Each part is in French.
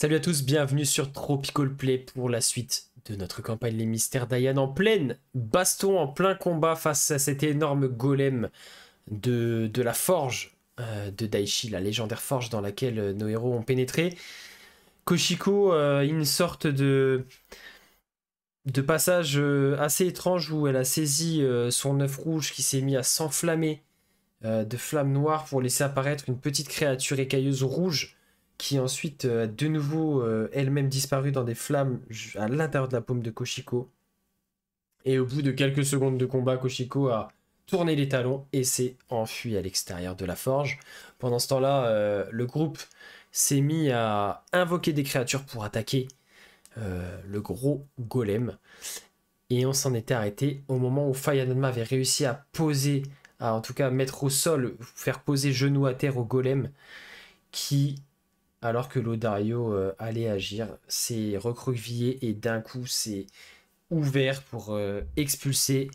Salut à tous, bienvenue sur Tropical Play pour la suite de notre campagne Les Mystères d'Ayan en pleine baston, en plein combat face à cet énorme golem de la forge de Daichi, la légendaire forge dans laquelle nos héros ont pénétré. Koshiko, une sorte de passage assez étrange où elle a saisi son œuf rouge qui s'est mis à s'enflammer de flammes noires pour laisser apparaître une petite créature écailleuse rouge qui ensuite a de nouveau elle-même disparu dans des flammes à l'intérieur de la paume de Koshiko. Et au bout de quelques secondes de combat, Koshiko a tourné les talons et s'est enfui à l'extérieur de la forge. Pendant ce temps-là, le groupe s'est mis à invoquer des créatures pour attaquer le gros golem. Et on s'en était arrêté au moment où Fayanama avait réussi à poser, à en tout cas mettre au sol, faire poser genou à terre au golem qui, alors que Lodario allait agir, s'est recroquevillé et d'un coup s'est ouvert pour expulser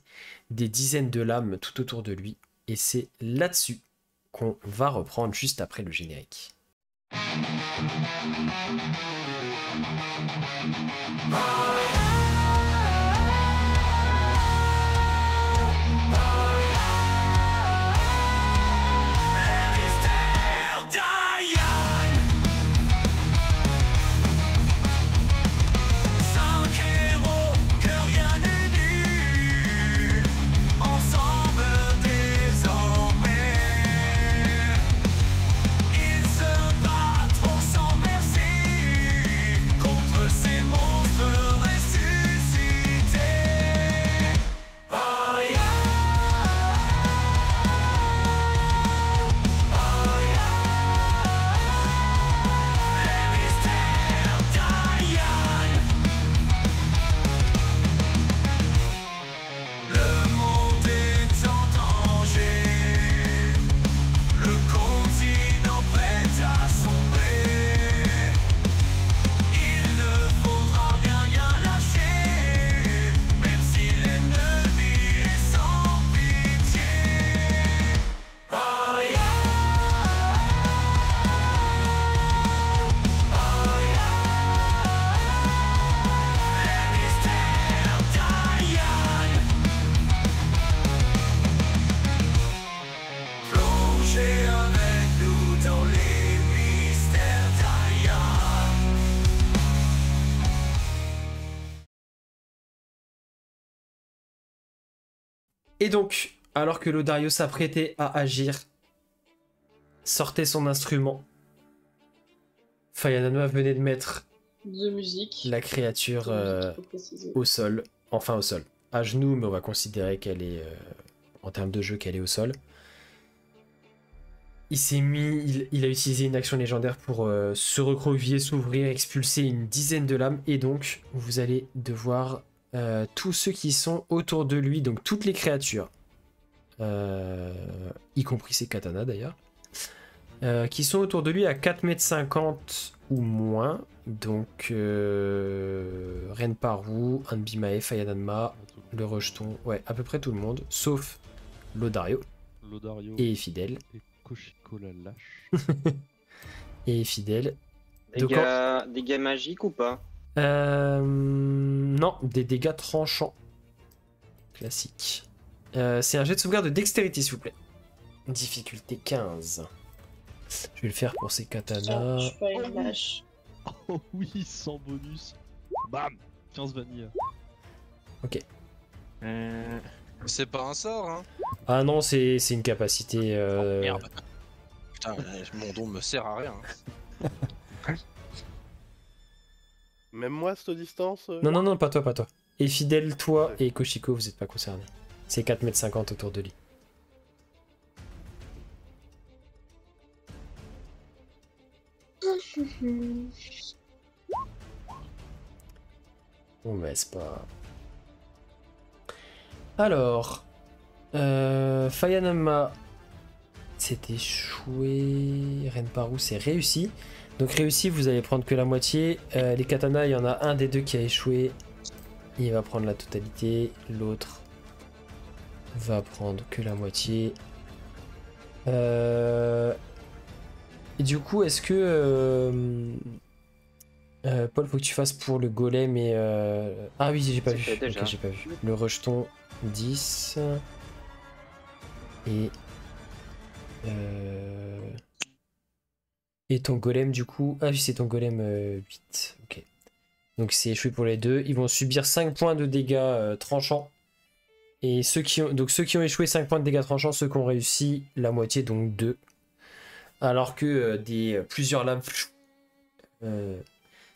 des dizaines de lames tout autour de lui. Et c'est là-dessus qu'on va reprendre juste après le générique. Et donc, alors que Lodario s'apprêtait à agir, sortait son instrument, Fayanama venait de mettre de musique, la créature au sol, enfin au sol, à genoux, mais on va considérer qu'elle est, en termes de jeu, qu'elle est au sol. Il s'est mis, il a utilisé une action légendaire pour se recroqueviller, s'ouvrir, expulser une dizaine de lames, et donc vous allez devoir tous ceux qui sont autour de lui, donc toutes les créatures, y compris ses katanas d'ailleurs, qui sont autour de lui à 4,50 m ou moins, donc Renparu, Anbimae, Fayanama, le rejeton, ouais, à peu près tout le monde, sauf Lodario et Fidèle. Et Koshiko la lâche. Et Fidèle. Dégâts magiques ou pas? Non, des dégâts tranchants. Classique. C'est un jet de sauvegarde de dextérité, s'il vous plaît. Difficulté 15. Je vais le faire pour ces katanas. Je suis pas une lâche. Oh oui, sans bonus. Bam 15 vanille. Ok. C'est pas un sort, hein? Ah non, c'est une capacité. Merde. Putain, mon don me sert à rien. Même moi, cette distance Non, non, non, pas toi, pas toi. Et Fidèle, toi et Koshiko, vous n'êtes pas concernés. C'est 4,50 m autour de lui. Bon, mais c'est pas... Alors... Fayanama... C'est échoué... Renparu, c'est réussi. Donc réussi, vous allez prendre que la moitié. Les katanas, il y en a un des deux qui a échoué. Il va prendre la totalité. L'autre va prendre que la moitié. Et du coup, est-ce que Paul, faut que tu fasses pour le golem et... Ah oui, j'ai pas C'est vu. fait déjà. Ok, j'ai pas vu. Le rejeton 10. Et... Et ton golem du coup... Ah oui, c'est ton golem 8. Ok. Donc c'est échoué pour les deux. Ils vont subir 5 points de dégâts tranchants. Et ceux qui ont échoué 5 points de dégâts tranchants, ceux qui ont réussi la moitié, donc 2. Alors que plusieurs lames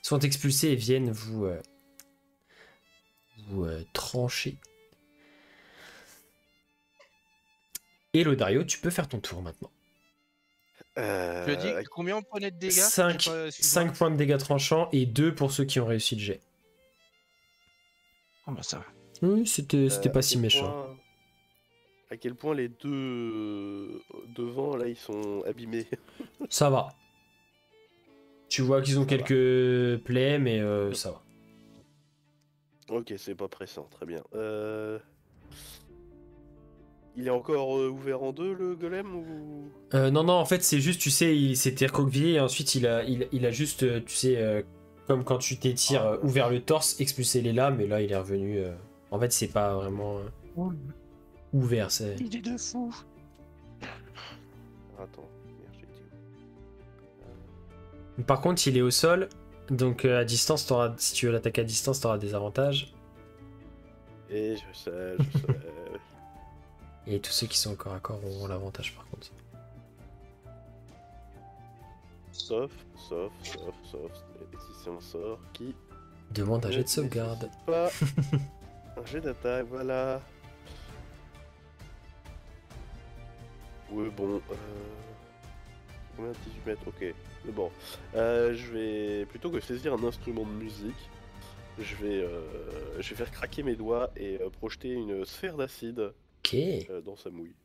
sont expulsées et viennent vous trancher. Et Lodario, tu peux faire ton tour maintenant. Tu as dit combien on prenait de dégâts? 5 points de dégâts tranchants et 2 pour ceux qui ont réussi le jet. Oh bah ça va. Oui, c'était pas à si quel méchant. point- À quel point les deux devant, là, ils sont abîmés. Ça va. Tu vois qu'ils ont Ça va. quelques plaies, mais ça va. Ok, c'est pas pressant, très bien. Il est encore ouvert en deux, le golem, ou... Non, en fait, c'est juste, tu sais, il s'était recroquevillé et ensuite il a juste, tu sais, comme quand tu t'étires, ouvert le torse, expulsé les lames, et là il est revenu. En fait, c'est pas vraiment ouvert. C'est... Idée de fou. Attends, merde, j'ai dit où Par contre, il est au sol, donc à distance, si tu veux l'attaquer à distance, t'auras des avantages. Et je sais. Et tous ceux qui sont encore à corps auront l'avantage par contre. Sauf, si c'est un sort qui... Demande un jet de sauvegarde. nécessite pas un jet d'attaque, voilà. Ouais, bon, combien 18 mètres, ok. Mais bon, je vais, plutôt que saisir un instrument de musique, je vais faire craquer mes doigts et projeter une sphère d'acide Ok. dans sa mouille.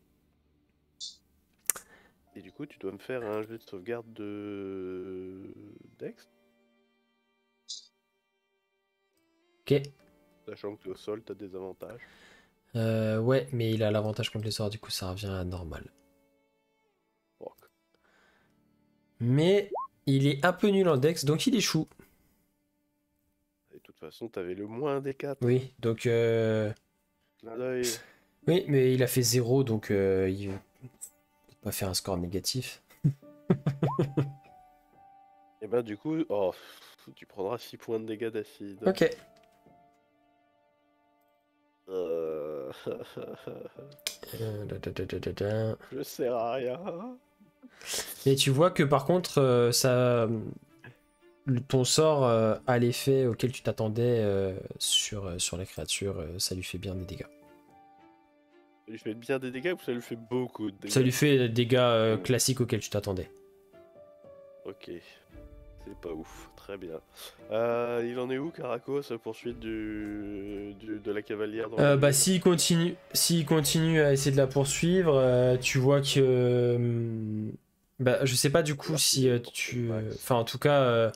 Et du coup, tu dois me faire un jet de sauvegarde de... Dex, Ok. sachant que tu es au sol, t'as des avantages. Ouais, mais il a l'avantage contre les sorts, du coup ça revient à normal. Fuck. Mais il est un peu nul en dex, donc il échoue. Et de toute façon, t'avais le moins des 4. Oui, donc... Clin d'œil. Oui, mais il a fait 0, donc il va pas faire un score négatif. Et ben du coup, oh, tu prendras 6 points de dégâts d'acide. Ok. Je sers à rien. Et tu vois que par contre, ton sort a l'effet auquel tu t'attendais sur la créature, ça lui fait bien des dégâts. Ça lui fait bien des dégâts ou ça lui fait beaucoup de dégâts? Ça lui fait des dégâts classiques auxquels tu t'attendais. Ok, c'est pas ouf, très bien. Il en est où, Caracos, à poursuite de la cavalière dans la Bah ville? s'il continue à essayer de la poursuivre, tu vois que... bah je sais pas du coup si tu... Enfin en tout cas...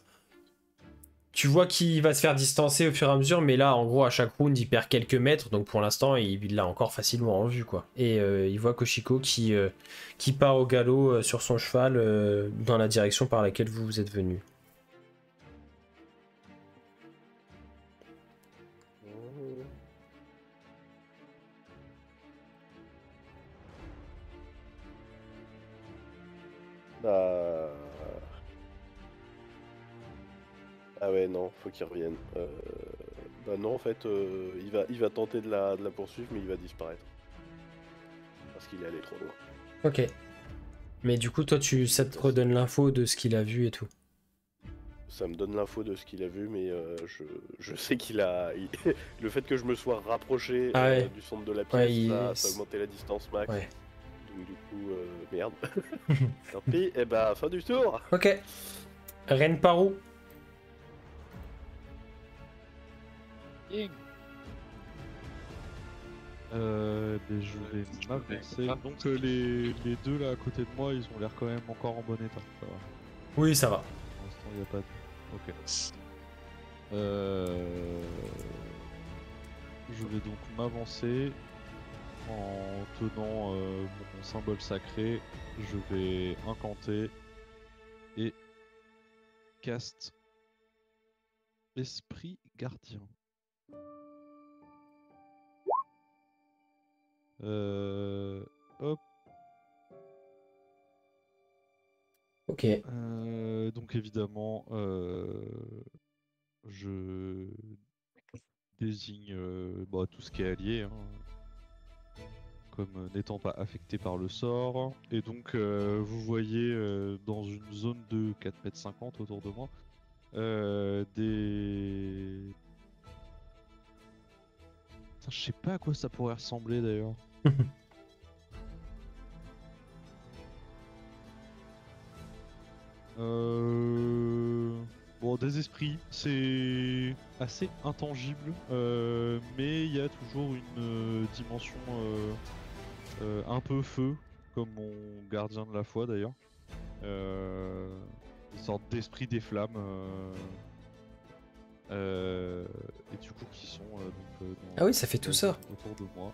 tu vois qu'il va se faire distancer au fur et à mesure, mais là, en gros, à chaque round, il perd quelques mètres, donc pour l'instant, il l'a encore facilement en vue, quoi. Et il voit Koshiko qui part au galop sur son cheval dans la direction par laquelle vous êtes venu. Bah... Ah ouais, non, faut qu'il revienne. Bah non, en fait, il va tenter de la poursuivre, mais il va disparaître. Parce qu'il est allé trop loin. Ok. Mais du coup, toi, ça te redonne l'info de ce qu'il a vu et tout. Ça me donne l'info de ce qu'il a vu, mais je sais qu'il a... Le fait que je me sois rapproché du centre de la pièce, ça a augmenté la distance max. Ouais. Donc du coup, merde. Tant pis, et bah fin du tour. Ok. Reine Parou. Je vais m'avancer. Donc les deux là à côté de moi, ils ont l'air quand même encore en bon état. Ça va. Oui, ça va. Pour l'instant, il n'y a pas de... Ok. Je vais donc m'avancer en tenant mon symbole sacré. Je vais incanter et cast Esprit gardien. Hop. Ok. Donc évidemment, je désigne tout ce qui est allié, hein, comme n'étant pas affecté par le sort. Et donc vous voyez dans une zone de 4,50 m autour de moi des... Putain, je sais pas à quoi ça pourrait ressembler d'ailleurs. Bon, des esprits, c'est assez intangible, mais il y a toujours une dimension un peu feu, comme mon gardien de la foi d'ailleurs. Une sorte d'esprit des flammes. Et du coup, qui sont Ah oui, ça fait tout ça. autour de moi.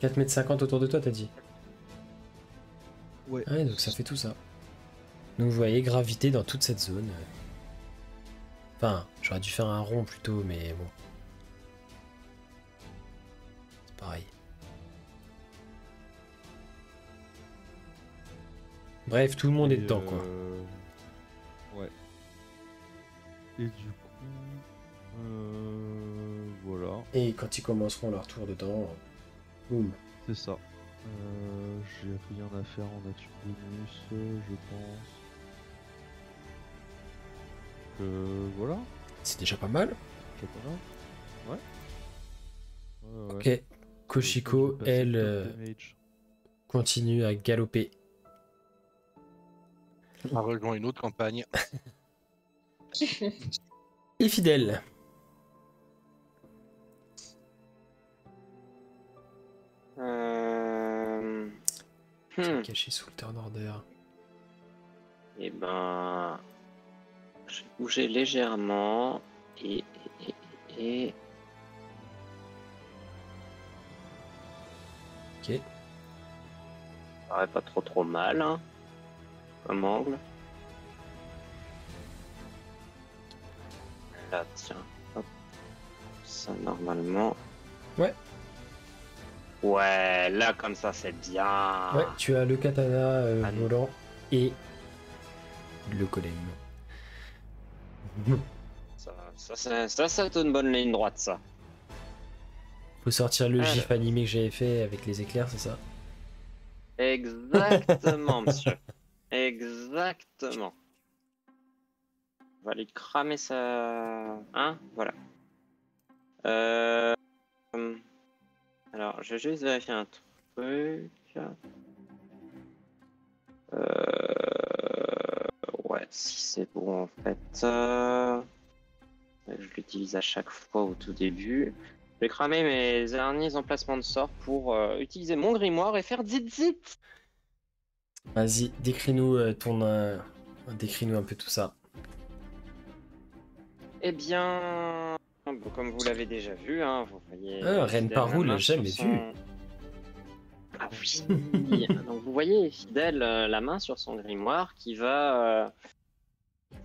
4,50 m autour de toi, t'as dit? Ouais. Ah ouais, donc ça fait tout ça. Donc vous voyez, gravité dans toute cette zone. Enfin, j'aurais dû faire un rond plutôt, mais bon. C'est pareil. Bref, tout le monde est dedans, quoi. Ouais. Et du coup... voilà. Et quand ils commenceront leur tour dedans, boum. C'est ça. J'ai rien à faire en nature bonus, je pense. Voilà. C'est déjà pas mal. Déjà pas mal. Ouais. Ok. Koshiko, elle, continue à galoper. On a rejoint une autre campagne. Et fidèle. C'est caché sous le turn order. Eh ben, j'ai bougé légèrement et Ok. ça paraît pas trop mal, hein, comme angle. Là, tiens, hop, ça normalement. Ouais. Ouais, là comme ça c'est bien. Ouais, tu as le katana volant et le golem. Ça te une bonne ligne droite, ça. Faut sortir le Alors. gif animé que j'avais fait avec les éclairs, c'est ça? Exactement, monsieur. Exactement. On va lui cramer sa... Hein? Voilà. Alors, je vais juste vérifier un truc. Ouais, si c'est bon, en fait. Je l'utilise à chaque fois au tout début. Je vais cramer mes derniers emplacements de sort pour utiliser mon grimoire et faire zit. Vas-y, décris-nous décris-nous un peu tout ça. Eh bien, comme vous l'avez déjà vu, hein, vous voyez... Ah, Ren Fidèle Parou la main l'a jamais sur vu. Ah oui. Donc vous voyez Fidèle la main sur son grimoire qui va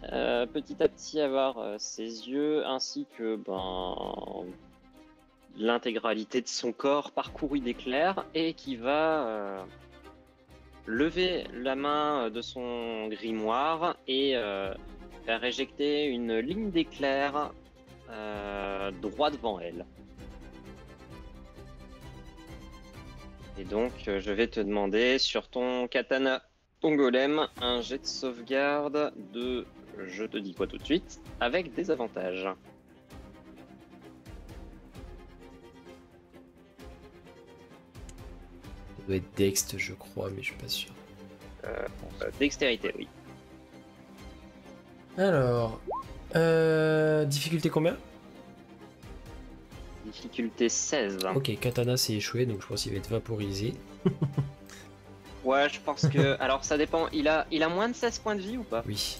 petit à petit avoir ses yeux ainsi que l'intégralité de son corps parcouru d'éclairs et qui va lever la main de son grimoire et faire éjecter une ligne d'éclairs droit devant elle. Et donc, je vais te demander sur ton katana, ton golem, un jet de sauvegarde de, je te dis quoi tout de suite, avec des avantages. Ça doit être Dext, je crois, mais je suis pas sûr. Dextérité, oui. Alors, difficulté combien? Difficulté 16. Ok, katana c'est échoué, donc je pense qu'il va être vaporisé. Ouais, je pense que... Alors, ça dépend. Il a moins de 16 points de vie ou pas? Oui.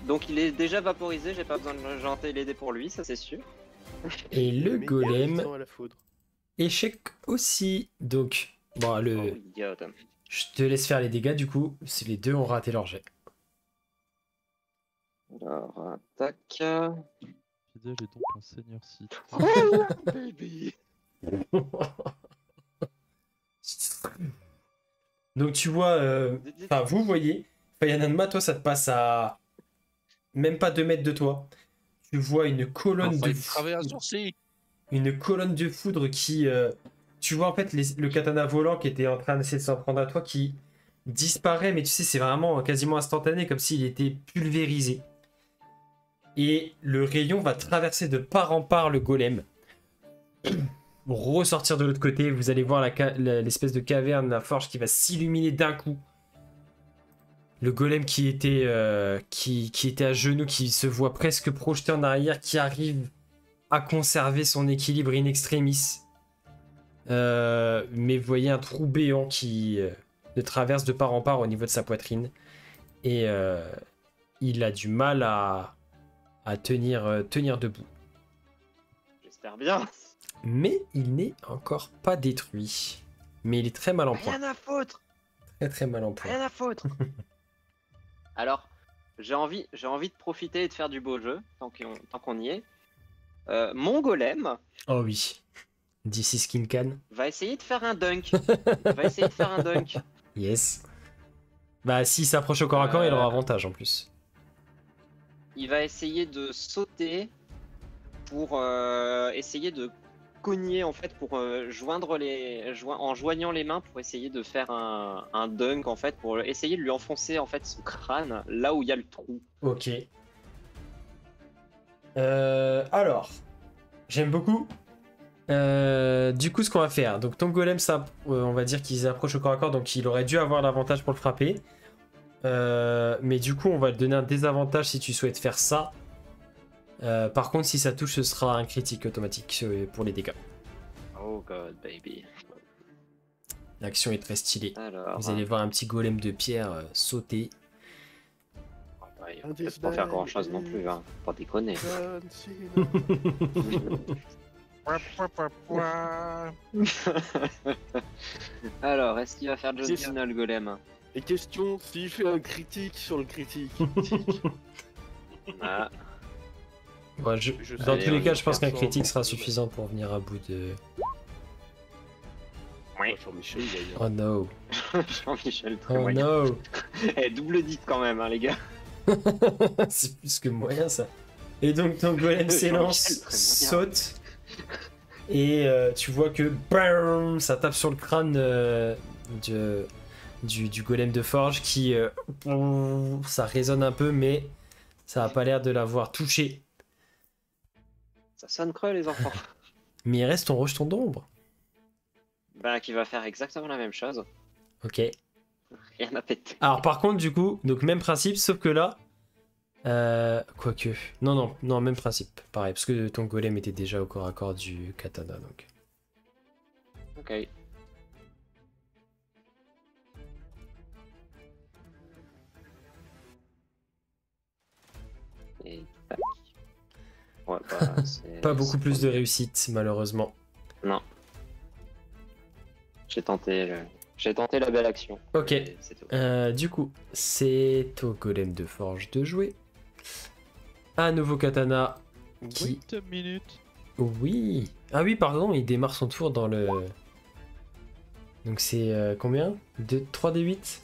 Donc, il est déjà vaporisé. J'ai pas besoin de janter les dés pour lui, ça c'est sûr. Et le Mais golem, résistant à la foudre. échec aussi. Donc, bon, Oh, idiot. je te laisse faire les dégâts du coup, si les deux ont raté leur jet. Alors, tac. Fidèle est donc un seigneur Sith. Baby. Donc tu vois, enfin vous voyez, Fayananma, toi ça te passe à même pas 2 mètres de toi. Tu vois une colonne Enfin, de il travaille un sourcil. une colonne de foudre qui, tu vois en fait le katana volant qui était en train d'essayer de s'en prendre à toi qui disparaît, mais tu sais c'est vraiment quasiment instantané comme s'il était pulvérisé. Et le rayon va traverser de part en part le golem. Pour ressortir de l'autre côté, vous allez voir l'espèce de caverne, la forge qui va s'illuminer d'un coup. Le golem qui était à genoux, qui se voit presque projeté en arrière, qui arrive à conserver son équilibre in extremis. Mais vous voyez un trou béant qui le traverse de part en part au niveau de sa poitrine. Et il a du mal à tenir debout. J'espère bien. Mais il n'est encore pas détruit. Mais il est très mal en point. Rien à foutre. Très très mal en point. Rien à foutre. Alors, j'ai envie de profiter et de faire du beau jeu, tant qu'on y est. Mon golem Oh oui. DC Skin Can. va essayer de faire un dunk. Yes. Bah s'il s'approche au corps à corps, il aura avantage en plus. Il va essayer de sauter pour essayer de cogner en fait, pour en joignant les mains pour essayer de faire un dunk en fait, pour essayer de lui enfoncer en fait son crâne là où il y a le trou. Ok. Alors, j'aime beaucoup. Du coup, ce qu'on va faire, donc ton golem, ça, on va dire qu'il approche au corps à corps, donc il aurait dû avoir l'avantage pour le frapper. Mais du coup, on va te donner un désavantage si tu souhaites faire ça. Par contre, si ça touche, ce sera un critique automatique pour les dégâts. Oh god, baby. L'action est très stylée. Alors, Vous allez voir un petit golem de pierre sauter. il va peut-être pas faire grand chose non plus, hein. Pas déconner. John Cena. Alors, est-ce qu'il va faire John C'est Cena le golem? Et question, s'il fait un critique sur le critique. Ah, Ouais, Je dans sais, tous les on cas, est je pense qu'un 400, critique sera ouais. suffisant pour venir à bout de... Jean-Michel, d'ailleurs. Oh no. Jean-Michel, très Oh moyen. no. Eh, double 10 quand même, hein, les gars. C'est plus que moyen ça. Et donc ton golem s'élance, saute. Et tu vois que bam, ça tape sur le crâne du golem de forge qui... ça résonne un peu mais ça a pas l'air de l'avoir touché. Ça sonne creux, les enfants. Mais il reste ton rejeton d'ombre. Ben, qui va faire exactement la même chose. Ok. Rien à péter. Alors par contre du coup, donc même principe, sauf que là... quoique... Non, même principe. Pareil, parce que ton golem était déjà au corps à corps du katana, donc... Ok. Et tac. Ouais, bah, Pas beaucoup plus de réussite, malheureusement. Non. J'ai tenté la belle action. Ok. Et c'est tout. Du coup, c'est au golem de forge de jouer. Un nouveau katana qui... Wait a minute. Oui. Ah oui, pardon, il démarre son tour dans le... Donc c'est combien 3d8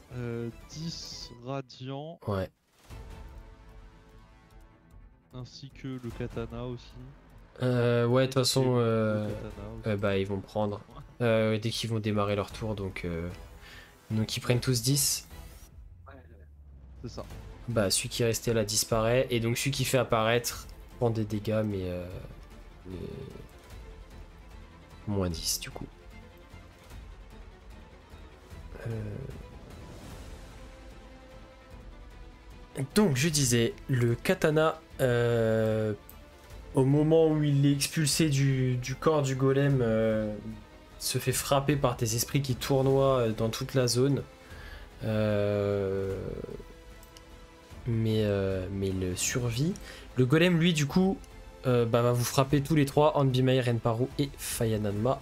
10 radiant, Ouais. ainsi que le katana aussi. Ouais, de toute façon, Le katana aussi. bah, ils vont prendre dès qu'ils vont démarrer leur tour, donc ils prennent tous 10. C'est ça. Bah, celui qui est resté là disparaît, et donc celui qui fait apparaître prend des dégâts, mais moins 10 du coup. Donc je disais, le katana, au moment où il est expulsé du corps du golem, se fait frapper par tes esprits qui tournoient dans toute la zone. Mais il survit. Le golem, lui, du coup, va vous frapper tous les trois, Anbimair, Renparu et Fayananma.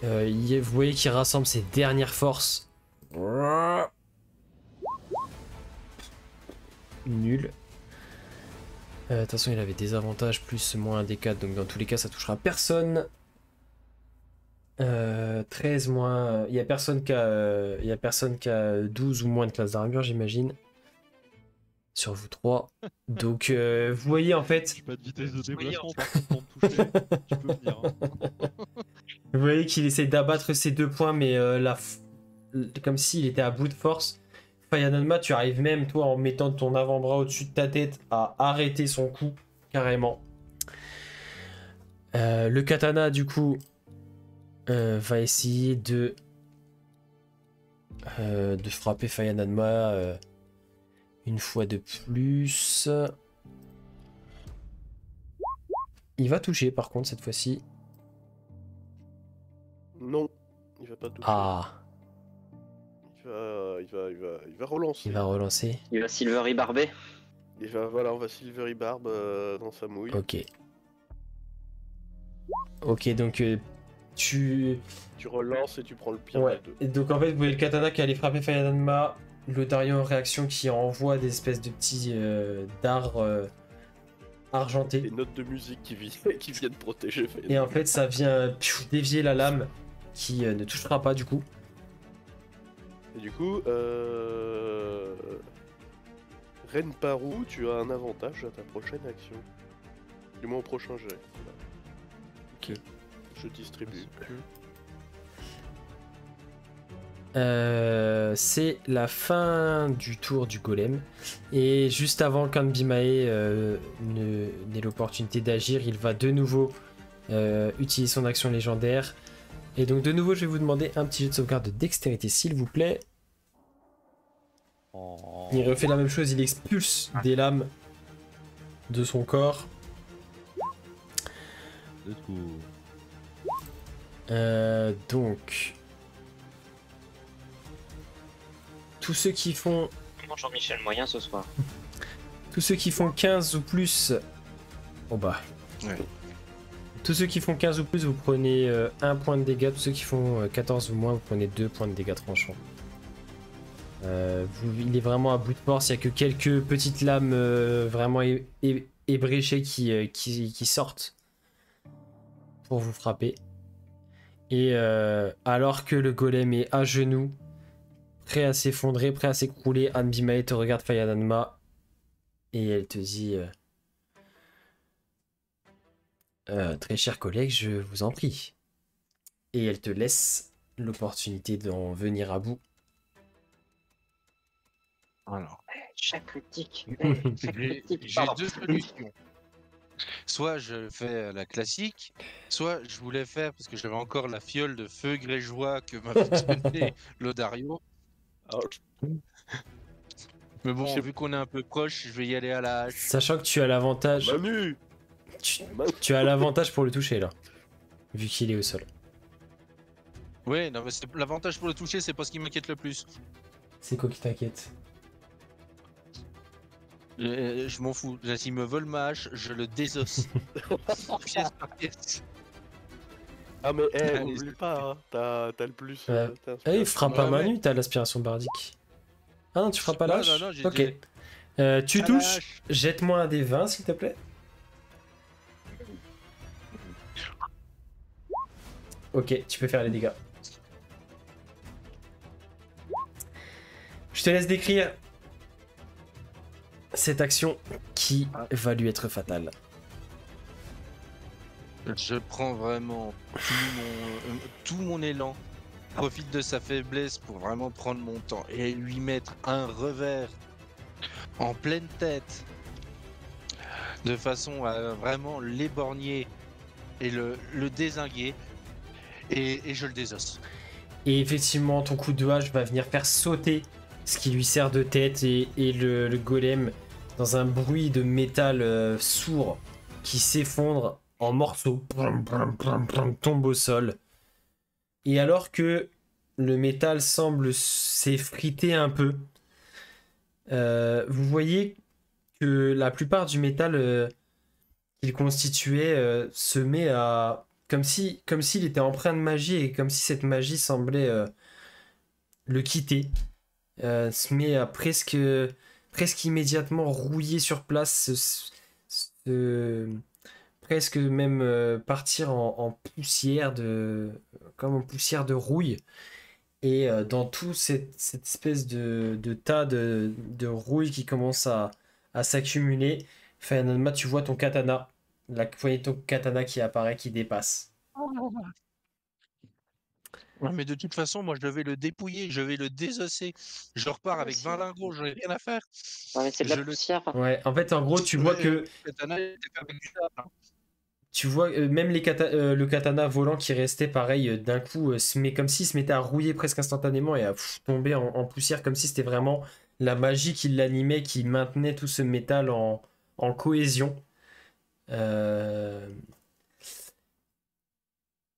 Vous voyez qu'il rassemble ses dernières forces. nul. De toute façon, il avait des avantages plus moins un des 4, donc dans tous les cas, ça touchera personne. 13 moins. Il y a personne qui a 12 ou moins de classe d'armure, j'imagine. Sur vous trois. Donc, vous voyez en fait. J'ai pas de vitesse de déplacement par contre pour me toucher. Tu peux venir. Hein. Vous voyez qu'il essaie d'abattre ses 2 points, mais comme s'il était à bout de force. Fayananma, tu arrives même, toi, en mettant ton avant-bras au-dessus de ta tête, à arrêter son coup, carrément. Le katana, du coup, va essayer de frapper Fayananma une fois de plus. Il va toucher, par contre, cette fois-ci. Non, il va pas toucher. Ah, Il va relancer. il va relancer. Il va Silvery barber. Voilà, on va Silvery Barb dans sa mouille. Ok. Ok, donc tu... Tu relances et tu prends le pire Ouais, des deux. et donc en fait, vous voyez le katana qui allait frapper Fayananma, le Darion en réaction qui envoie des espèces de petits dards argentés. Les notes de musique qui viennent protéger. Et en fait, ça vient dévier la lame qui ne touchera pas du coup. Et du coup, Renparu, tu as un avantage à ta prochaine action. Du moins au prochain jet. Voilà. Ok. Je distribue. C'est la fin du tour du golem. Et juste avant qu'Anbimae n'ait l'opportunité d'agir, il va de nouveau utiliser son action légendaire. Et donc de nouveau, je vais vous demander un petit jet de sauvegarde de dextérité, s'il vous plaît. Oh. Il refait la même chose, il expulse des lames de son corps. Let's go. Donc... Tous ceux qui font... Jean-Michel Moyen ce soir. Tous ceux qui font 15 ou plus... Oh bah... Ouais. Tous ceux qui font 15 ou plus, vous prenez 1 point de dégâts. Tous ceux qui font 14 ou moins, vous prenez 2 points de dégâts tranchants. Il est vraiment à bout de force. Il n'y a que quelques petites lames vraiment ébréchées qui sortent pour vous frapper. Et alors que le golem est à genoux, prêt à s'effondrer, prêt à s'écrouler, Anbimae te regarde Fayananma et elle te dit... très cher collègue, je vous en prie. Et elle te laisse l'opportunité d'en venir à bout. Alors, Chaque critique. j'ai deux solutions. Soit je fais la classique, soit je voulais faire, parce que j'avais encore la fiole de feu grégeois que m'avait donné Lodario. Alors, Mais bon, Je sais- vu qu'on est un peu proche, je vais y aller à la hache. Sachant que tu as l'avantage... Manu Tu as l'avantage pour le toucher là. Vu qu'il est au sol. Ouais, non, mais l'avantage pour le toucher, c'est pas ce qui m'inquiète le plus. C'est quoi qui t'inquiète? Je m'en fous. S'il me vole ma hache, je le désosse. Pièce par pièce. Ah mais Allez, n'oublie pas, hein, t'as le plus. Ouais. t'as Ah, il frappe pas Ouais, Manu, t'as l'aspiration bardique. Ah non, tu frappes pas Non, l'âge. non, j'ai Ok. dit- Tu À la touches. hache. Jette-moi un des 20 s'il te plaît. Ok, tu peux faire les dégâts. Je te laisse décrire cette action qui va lui être fatale. Je prends vraiment tout mon élan, profite de sa faiblesse pour vraiment prendre mon temps et lui mettre un revers en pleine tête, de façon à vraiment l'éborgner et le dézinguer, et je le désosse. Et effectivement, ton coup de hache va venir faire sauter ce qui lui sert de tête et le golem dans un bruit de métal sourd qui s'effondre en morceaux, tombe au sol. Et alors que le métal semble s'effriter un peu, vous voyez que la plupart du métal qu'il constituait se met à... Comme s'il était empreint de magie et comme si cette magie semblait le quitter. Se met à presque presque immédiatement rouiller sur place, presque même partir en poussière comme en poussière de rouille. Et dans tout cette espèce de tas de rouille qui commence à s'accumuler, Fayanama, tu vois ton katana, la poignée de ton katana qui apparaît, qui dépasse. Ouais, mais de toute façon, moi, je vais le dépouiller, je vais le désosser. Je repars avec 20 lingots, j'en ai rien à faire. Ouais, mais c'est de la Je le- poussière. Ouais, en fait, en gros, tu vois Ouais, que le katana, il était fait avec du sable, hein. tu vois même le katana volant qui restait pareil, d'un coup, se met comme s'il se mettait à rouiller presque instantanément et à tomber en poussière, comme si c'était vraiment la magie qui l'animait, qui maintenait tout ce métal en cohésion. Euh,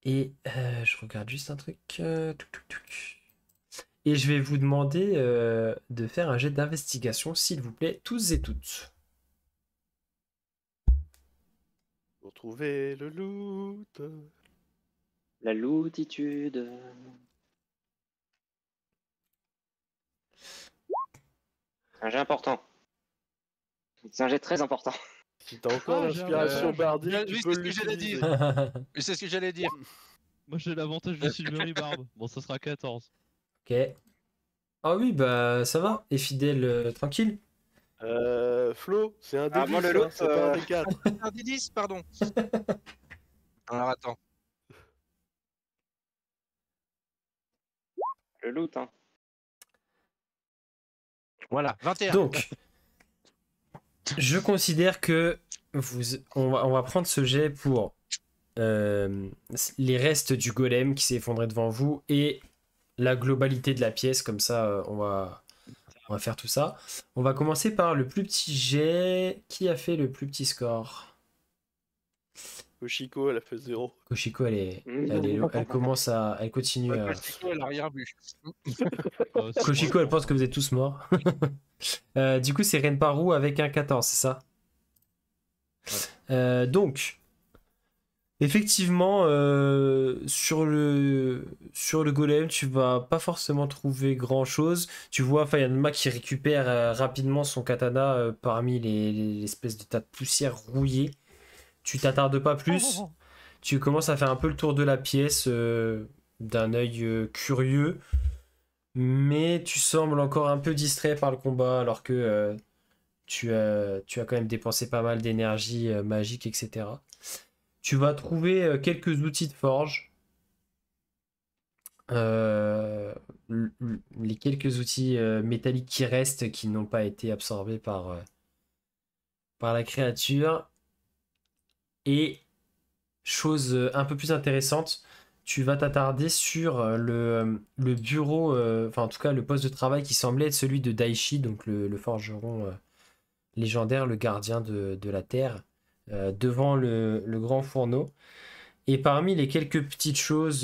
Et je regarde juste un truc. Touc, touc, touc. Et je vais vous demander de faire un jet d'investigation, s'il vous plaît, tous et toutes. Pour trouver le loot. La lootitude. C'est un jet important. C'est un jet très important. Si t'as encore Ah, j'ai l'inspiration un- bardique, oui, tu c'est peux ce que j'allais l'utiliser. Mais c'est ce que j'allais dire. Moi j'ai l'avantage de Silvery Barb. Bon, ça sera 14. Ok. Ah oui, bah ça va. Et fidèle, tranquille. Flo, c'est un Ah, D10, moi, le hein, loot, c'est pas un D4. Un des 10, pardon. Alors attends. Le loot, hein. Voilà, 21. Donc, je considère que on va prendre ce jet pour les restes du golem qui s'est effondré devant vous et la globalité de la pièce. Comme ça, on va faire tout ça. On va commencer par le plus petit jet. Qui a fait le plus petit score? Koshiko, elle a fait 0. Koshiko, elle continue. Ouais, Koshiko, elle a rien vu. Koshiko, elle pense que vous êtes tous morts. Du coup, c'est Renparu avec un 14, c'est ça? Donc, effectivement, sur le golem, tu vas pas forcément trouver grand chose. Tu vois Fayanma qui récupère rapidement son katana parmi l'espèce de tas de poussière rouillée. Tu t'attardes pas plus. Tu commences à faire un peu le tour de la pièce d'un œil curieux. Mais tu sembles encore un peu distrait par le combat alors que tu as quand même dépensé pas mal d'énergie magique, etc. Tu vas trouver quelques outils de forge. Les quelques outils métalliques qui restent, qui n'ont pas été absorbés par la créature. Et chose un peu plus intéressante, tu vas t'attarder sur le bureau, enfin en tout cas le poste de travail qui semblait être celui de Daishi, donc le forgeron légendaire, le gardien de la terre, devant le grand fourneau. Et parmi les quelques petites choses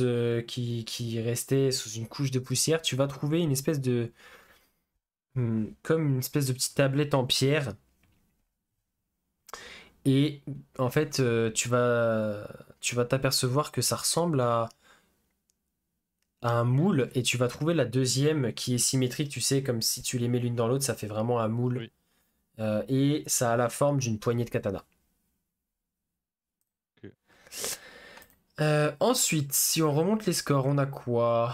qui restaient sous une couche de poussière, tu vas trouver une espèce de... comme une espèce de petite tablette en pierre. Et en fait, tu vas t'apercevoir que ça ressemble à un moule, et tu vas trouver la deuxième qui est symétrique, tu sais, comme si tu les mets l'une dans l'autre, ça fait vraiment un moule. Oui. Et ça a la forme d'une poignée de katana. Ok. Ensuite, si on remonte les scores, on a quoi?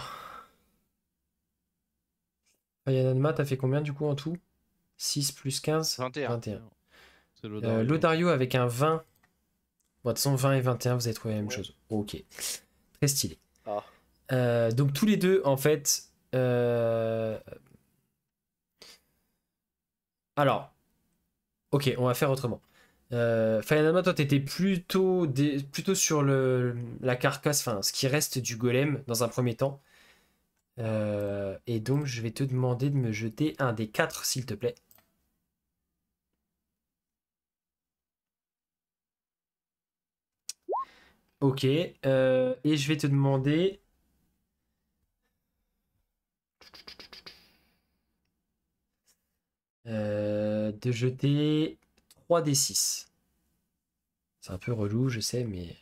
Yananma, t'as fait combien du coup en tout? 6 plus 15? 21. 21. C'est l'Odario. Lodario avec un 20. Bon, de toute façon, 20 et 21, vous avez trouvé la même Ouais. chose. Ok. Très stylé. Ah. Donc tous les deux, en fait... Alors, ok, on va faire autrement. Fayanama, toi, t'étais plutôt sur la carcasse, enfin, ce qui reste du golem dans un premier temps. Et donc, je vais te demander de me jeter un des 4, s'il te plaît. Ok, et je vais te demander... de jeter 3d6. C'est un peu relou, je sais, mais...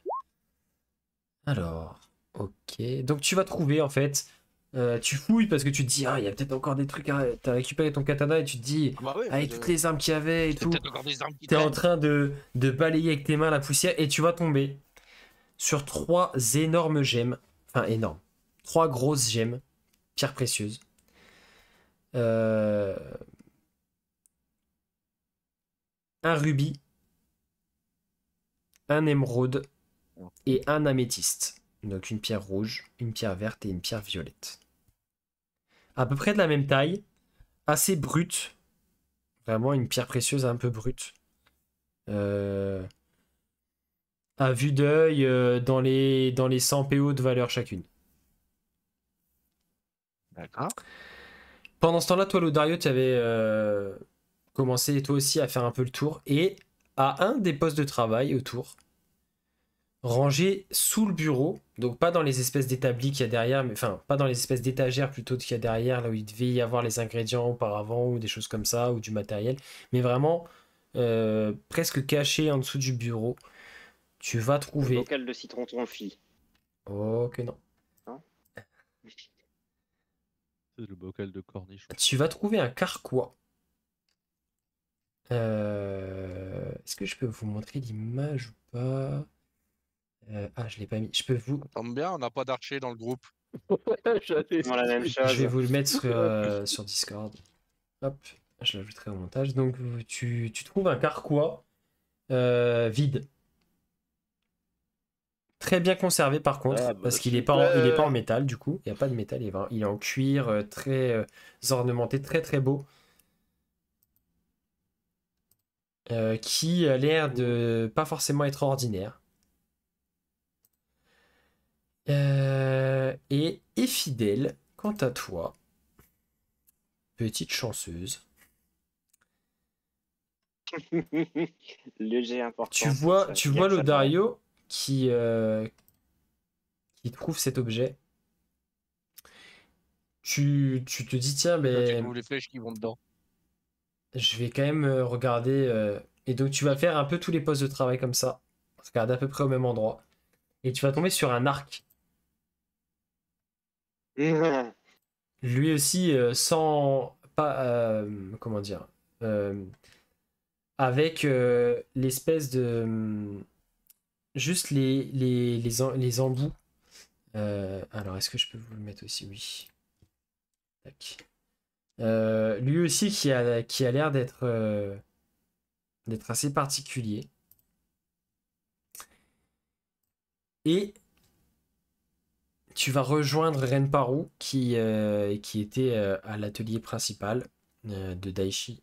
Alors, ok. Donc tu vas trouver, en fait, Tu fouilles parce que tu te dis, ah, il y a peut-être encore des trucs. T'as récupéré ton katana et tu te dis, Bah ouais, avec toutes les armes qu'il y avait et il y a tout. peut-être encore des armes qui T'es en traînent. train de balayer avec tes mains la poussière et tu vas tomber sur 3 énormes gemmes. Enfin, énormes. 3 grosses gemmes, pierres précieuses. Un rubis, un émeraude et un améthyste. Donc une pierre rouge, une pierre verte et une pierre violette. À peu près de la même taille, assez brute. Vraiment une pierre précieuse un peu brute. À vue d'œil, dans les 100 PO de valeur chacune. D'accord. Pendant ce temps-là, toi, Lodario, tu avais commencé toi aussi à faire un peu le tour. Et à un des postes de travail autour, rangé sous le bureau, donc pas dans les espèces d'établis qu'il y a derrière, mais enfin, pas dans les espèces d'étagères plutôt qu'il y a derrière, là où il devait y avoir les ingrédients auparavant, ou des choses comme ça, ou du matériel, mais vraiment presque caché en dessous du bureau. Tu vas Le trouver. bocal de citron confit. Oh, que non. C'est le bocal de cornichon. Tu vas trouver un carquois. Est-ce que je peux vous montrer l'image ou pas? Ah, je l'ai pas mis. Je peux vous. Tombe bien, on n'a pas d'archer dans le groupe. Exactement la même Je chose. vais vous le mettre sur Discord. Hop, je l'ajouterai au montage. Donc, tu trouves un carquois vide. Très bien conservé par contre, Ah, bah, parce qu'il est pas il est pas en super. métal du coup. Il n'y a pas de métal, il est en cuir, très ornementé, très très beau. Qui a l'air de pas forcément être ordinaire. Et fidèle, quant à toi, petite chanceuse, Léger important. tu vois Lodario qui trouve cet objet. Tu te dis, tiens, Tu ben, trouves les flèches qui vont dedans. je vais quand même regarder. Et donc, tu vas faire un peu tous les postes de travail comme ça. Regarde à peu près au même endroit. Et tu vas tomber sur un arc. Lui aussi, sans. Pas. Comment dire avec l'espèce de. Juste les embouts. Alors, est-ce que je peux vous le mettre aussi? Oui. Tac. Lui aussi qui a l'air d'être assez particulier. Et tu vas rejoindre Renparu qui était à l'atelier principal de Daichi,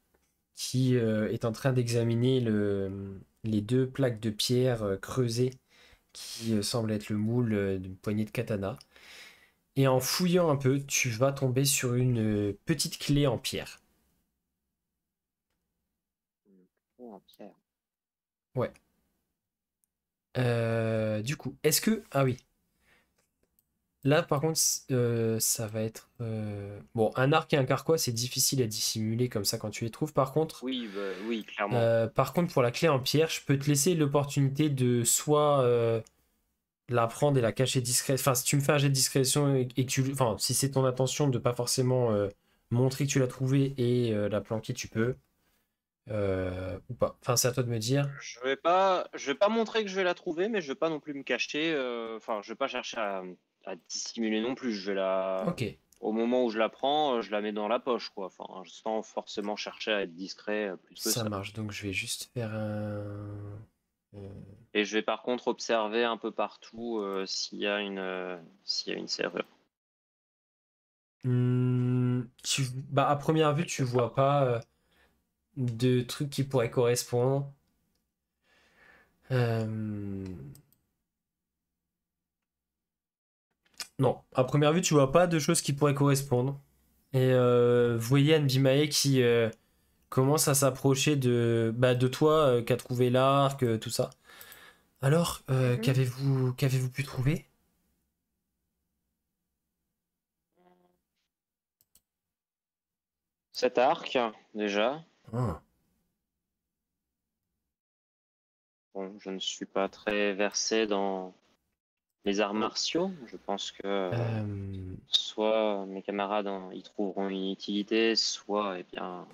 qui est en train d'examiner les 2 plaques de pierre creusées qui semblent être le moule d'une poignée de katana. Et en fouillant un peu, tu vas tomber sur une petite clé en pierre. Ouais. Du coup, est-ce que... Ah oui. Là, par contre, ça va être... Bon, un arc et un carquois, c'est difficile à dissimuler comme ça quand tu les trouves. Par contre, Oui, oui, clairement. par contre, pour la clé en pierre, je peux te laisser l'opportunité de soit la prendre et la cacher discrète. Enfin, si tu me fais un jet de discrétion et que tu... Enfin, si c'est ton intention de pas forcément montrer que tu l'as trouvé et la planquer, tu peux. Ou pas. Enfin, c'est à toi de me dire. Je vais pas montrer que je vais la trouver, mais je vais pas non plus me cacher. Enfin, je vais pas chercher à dissimuler non plus. Je vais Ok. au moment où je la prends, je la mets dans la poche, quoi. Enfin, sans forcément chercher à être discret plus que Ça ça. marche. Donc, je vais juste faire un... Et je vais par contre observer un peu partout s'il y a une serrure. Bah, à première vue, tu vois pas de trucs qui pourraient correspondre. Non, à première vue, tu vois pas de choses qui pourraient correspondre. Et vous voyez Anbimae qui commence à s'approcher de toi, qui a trouvé l'arc, tout ça. Alors, qu'avez-vous pu trouver? Cet arc, déjà. Ah. Bon, je ne suis pas très versé dans Les arts martiaux, je pense que soit mes camarades y trouveront une utilité, soit, eh bien,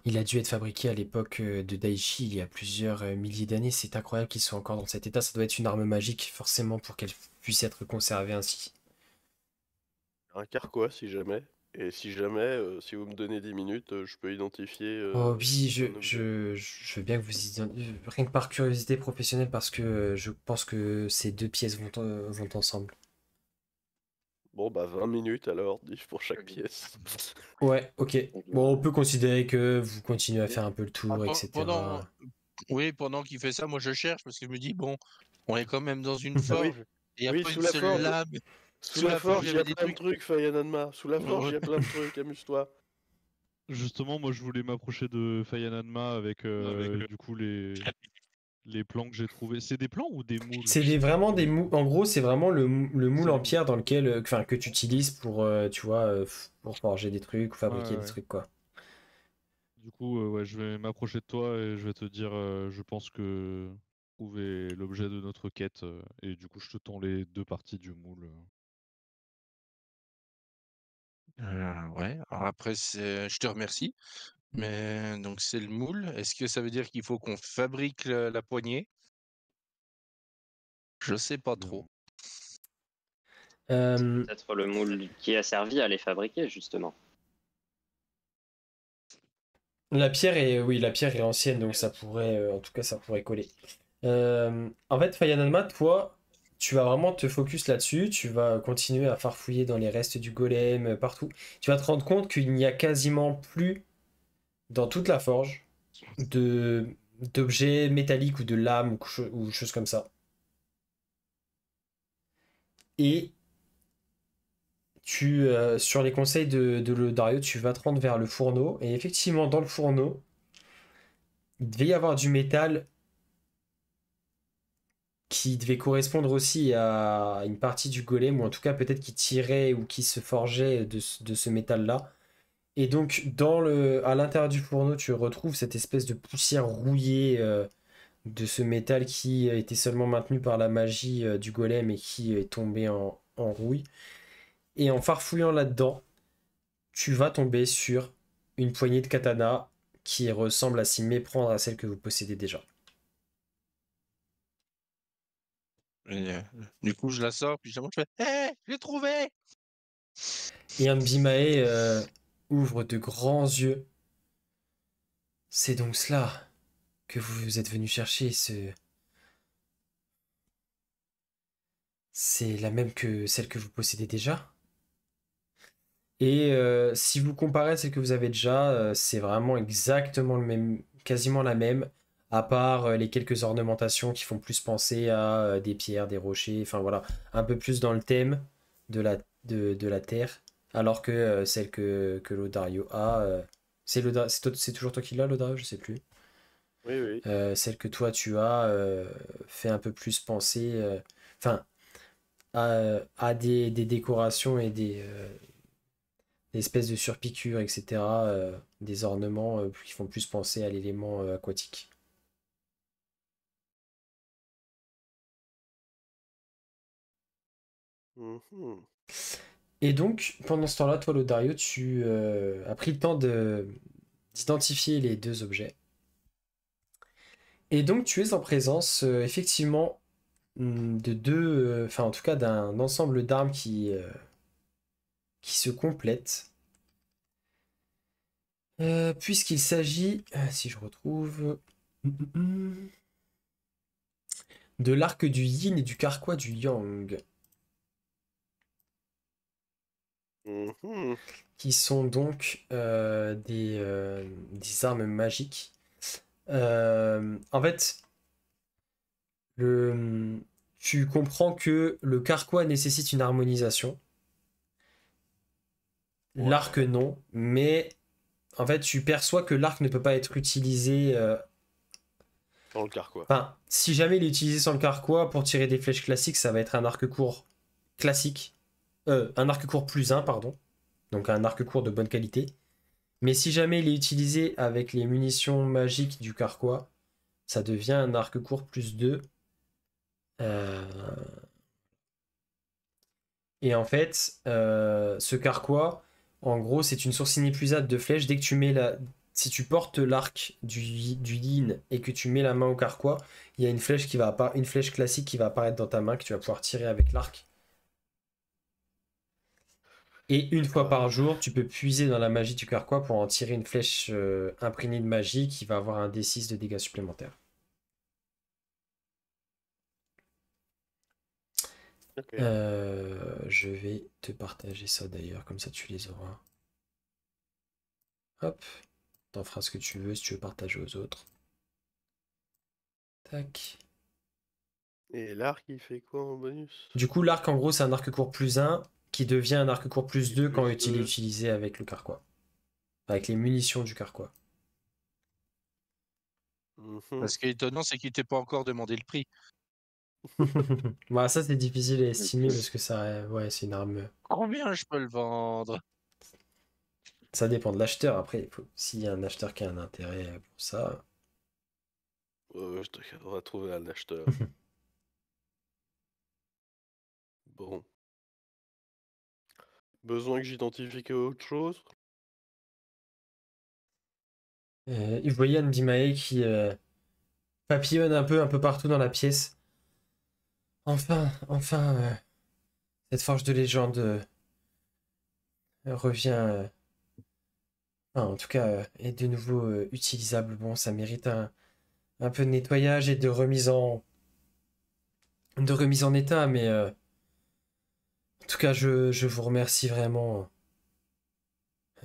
Il a dû être fabriqué à l'époque de Daichi, il y a plusieurs milliers d'années. C'est incroyable qu'il soit encore dans cet état. Ça doit être une arme magique, forcément, pour qu'elle puisse être conservée ainsi. Un carquois si jamais. Et si jamais, si vous me donnez 10 minutes, je peux identifier. Oh oui, un objet. je veux bien que vous rien que par curiosité professionnelle, parce que je pense que ces deux pièces vont ensemble. Bon, bah 20 minutes alors, 10 pour chaque pièce. Ouais, ok. eh bien, Bon, on peut considérer que vous continuez à faire un peu le Ah, tour, etc. pendant qu'il fait ça, moi je cherche parce que je me dis, bon, on est quand même dans une Ah oui, forge. Et il n'y a oui, pas sous une la seule forge. lame. Sous Sous la la forge, forge, il y il y a avait des plein de trucs. trucs, Fayananma. Sous la forge, il y Ouais. a plein de trucs, amuse-toi. Justement, moi, je voulais m'approcher de Fayananma avec, du coup, les plans que j'ai trouvés. C'est des plans ou des moules? C'est vraiment des moules. En gros, c'est vraiment le moule C'est en des pierre dans lequel, enfin, que tu utilises pour, tu vois, pour forger des trucs ou Ouais, fabriquer des ouais. trucs, quoi. Du coup, ouais, je vais m'approcher de toi et je vais te dire, je pense que trouver l'objet de notre quête. Et du coup, je te tends les deux parties du moule. Ouais, alors après, je te remercie. Mais donc c'est le moule. Est-ce que ça veut dire qu'il faut qu'on fabrique la poignée? Je sais pas trop. Euh, peut-être le moule qui a servi à les fabriquer, justement. la pierre est, oui, la pierre est ancienne, donc ça pourrait, en tout cas, ça pourrait coller. En fait, Fayanalma, toi, tu vas vraiment te focus là-dessus. Tu vas continuer à farfouiller dans les restes du golem, partout. Tu vas te rendre compte qu'il n'y a quasiment plus dans toute la forge de d'objets métalliques ou de lames ou choses comme ça. Et sur les conseils de Lodario, tu vas te rendre vers le fourneau. Et effectivement, dans le fourneau, il devait y avoir du métal qui devait correspondre aussi à une partie du golem, ou en tout cas peut-être qui tirait ou qui se forgeait de ce métal-là. Et donc, à l'intérieur du fourneau, tu retrouves cette espèce de poussière rouillée de ce métal qui était seulement maintenu par la magie du golem et qui est tombé en rouille. Et en farfouillant là-dedans, tu vas tomber sur une poignée de katana qui ressemble à s'y méprendre à celle que vous possédez déjà. Et, du coup, je la sors, puis je fais hé, je l'ai trouvé! Et un Bimae ouvre de grands yeux. C'est donc cela que vous êtes venu chercher, c'est la même que celle que vous possédez déjà. Et si vous comparez à celle que vous avez déjà, c'est vraiment exactement le même, quasiment la même, à part les quelques ornementations qui font plus penser à des pierres, des rochers, enfin voilà, un peu plus dans le thème de la terre, alors que celle que Lodario a, c'est toujours toi qui l'as, Lodario, je sais plus. Oui, oui. Celle que toi tu as fait un peu plus penser, enfin, à des décorations et des espèces de surpiqûres, etc., des ornements qui font plus penser à l'élément aquatique. Mhm. Et donc, pendant ce temps-là, toi, Lodario, tu as pris le temps d'identifier les deux objets. Et donc, tu es en présence, effectivement, de deux, enfin, en tout cas, d'un ensemble d'armes qui se complètent. Puisqu'il s'agit, si je retrouve, de l'arc du yin et du carquois du yang, Mhm. qui sont donc des armes magiques. En fait, tu comprends que le carquois nécessite une harmonisation, l'arc Ouais. non, mais en fait, tu perçois que l'arc ne peut pas être utilisé. Dans le carquois. Enfin, si jamais il est utilisé sans le carquois pour tirer des flèches classiques, ça va être un arc court classique. Un arc court +1, pardon. Donc un arc court de bonne qualité. Mais si jamais il est utilisé avec les munitions magiques du carquois, ça devient un arc court +2. Et en fait, ce carquois, en gros, c'est une source inépuisable de flèches. Dès que tu mets la... Si tu portes l'arc du yin et que tu mets la main au carquois, il y a une flèche une flèche classique qui va apparaître dans ta main que tu vas pouvoir tirer avec l'arc. Et une fois par jour, tu peux puiser dans la magie du carquois pour en tirer une flèche imprégnée de magie qui va avoir un D6 de dégâts supplémentaires. Ok. Je vais te partager ça d'ailleurs, comme ça tu les auras. Hop, t'en feras ce que tu veux si tu veux partager aux autres. Tac. Et l'arc, il fait quoi en bonus? Du coup, l'arc en gros, c'est un arc court plus 1 qui devient un arc court plus 2 quand Plus il est 2. utilisé avec le carquois. Avec les munitions du carquois. Mhm. Ce qui est étonnant, c'est qu'il t'ait pas encore demandé le prix. Bah, ça, c'est difficile à estimer parce que ça, ouais, c'est une arme. Combien je peux le vendre? Ça dépend de l'acheteur. Après, s'il y a un acheteur qui a un intérêt pour ça. Je devrais trouver un acheteur. Bon. Besoin que j'identifie autre chose? Vous voyez Anne Bimae qui papillonne un peu partout dans la pièce. Enfin, cette forge de légende revient. Enfin, en tout cas, est de nouveau utilisable. Bon, ça mérite un peu de nettoyage et de remise en état, mais en tout cas, je vous remercie vraiment.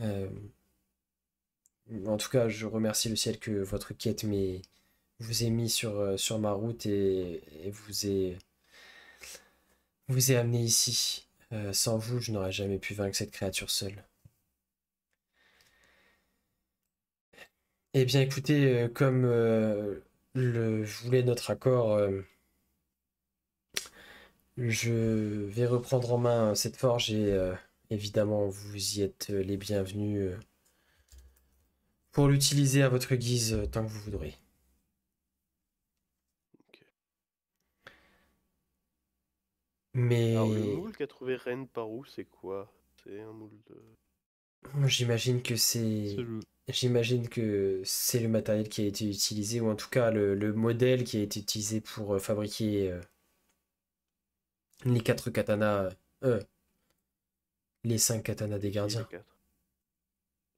Euh, En tout cas, je remercie le ciel que votre quête vous ait mis sur ma route et vous ait amené ici. Sans vous, je n'aurais jamais pu vaincre cette créature seule. Eh bien, écoutez, comme le voulait notre accord, je vais reprendre en main cette forge et évidemment, vous y êtes les bienvenus pour l'utiliser à votre guise tant que vous voudrez. Mais Alors, le moule qu'a trouvé Ren par où, c'est quoi? C'est un moule de... j'imagine que C'est le. j'imagine que c'est le matériel qui a été utilisé, ou en tout cas le modèle qui a été utilisé pour fabriquer les 4 katanas, les 5 katanas des Et les gardiens. 4.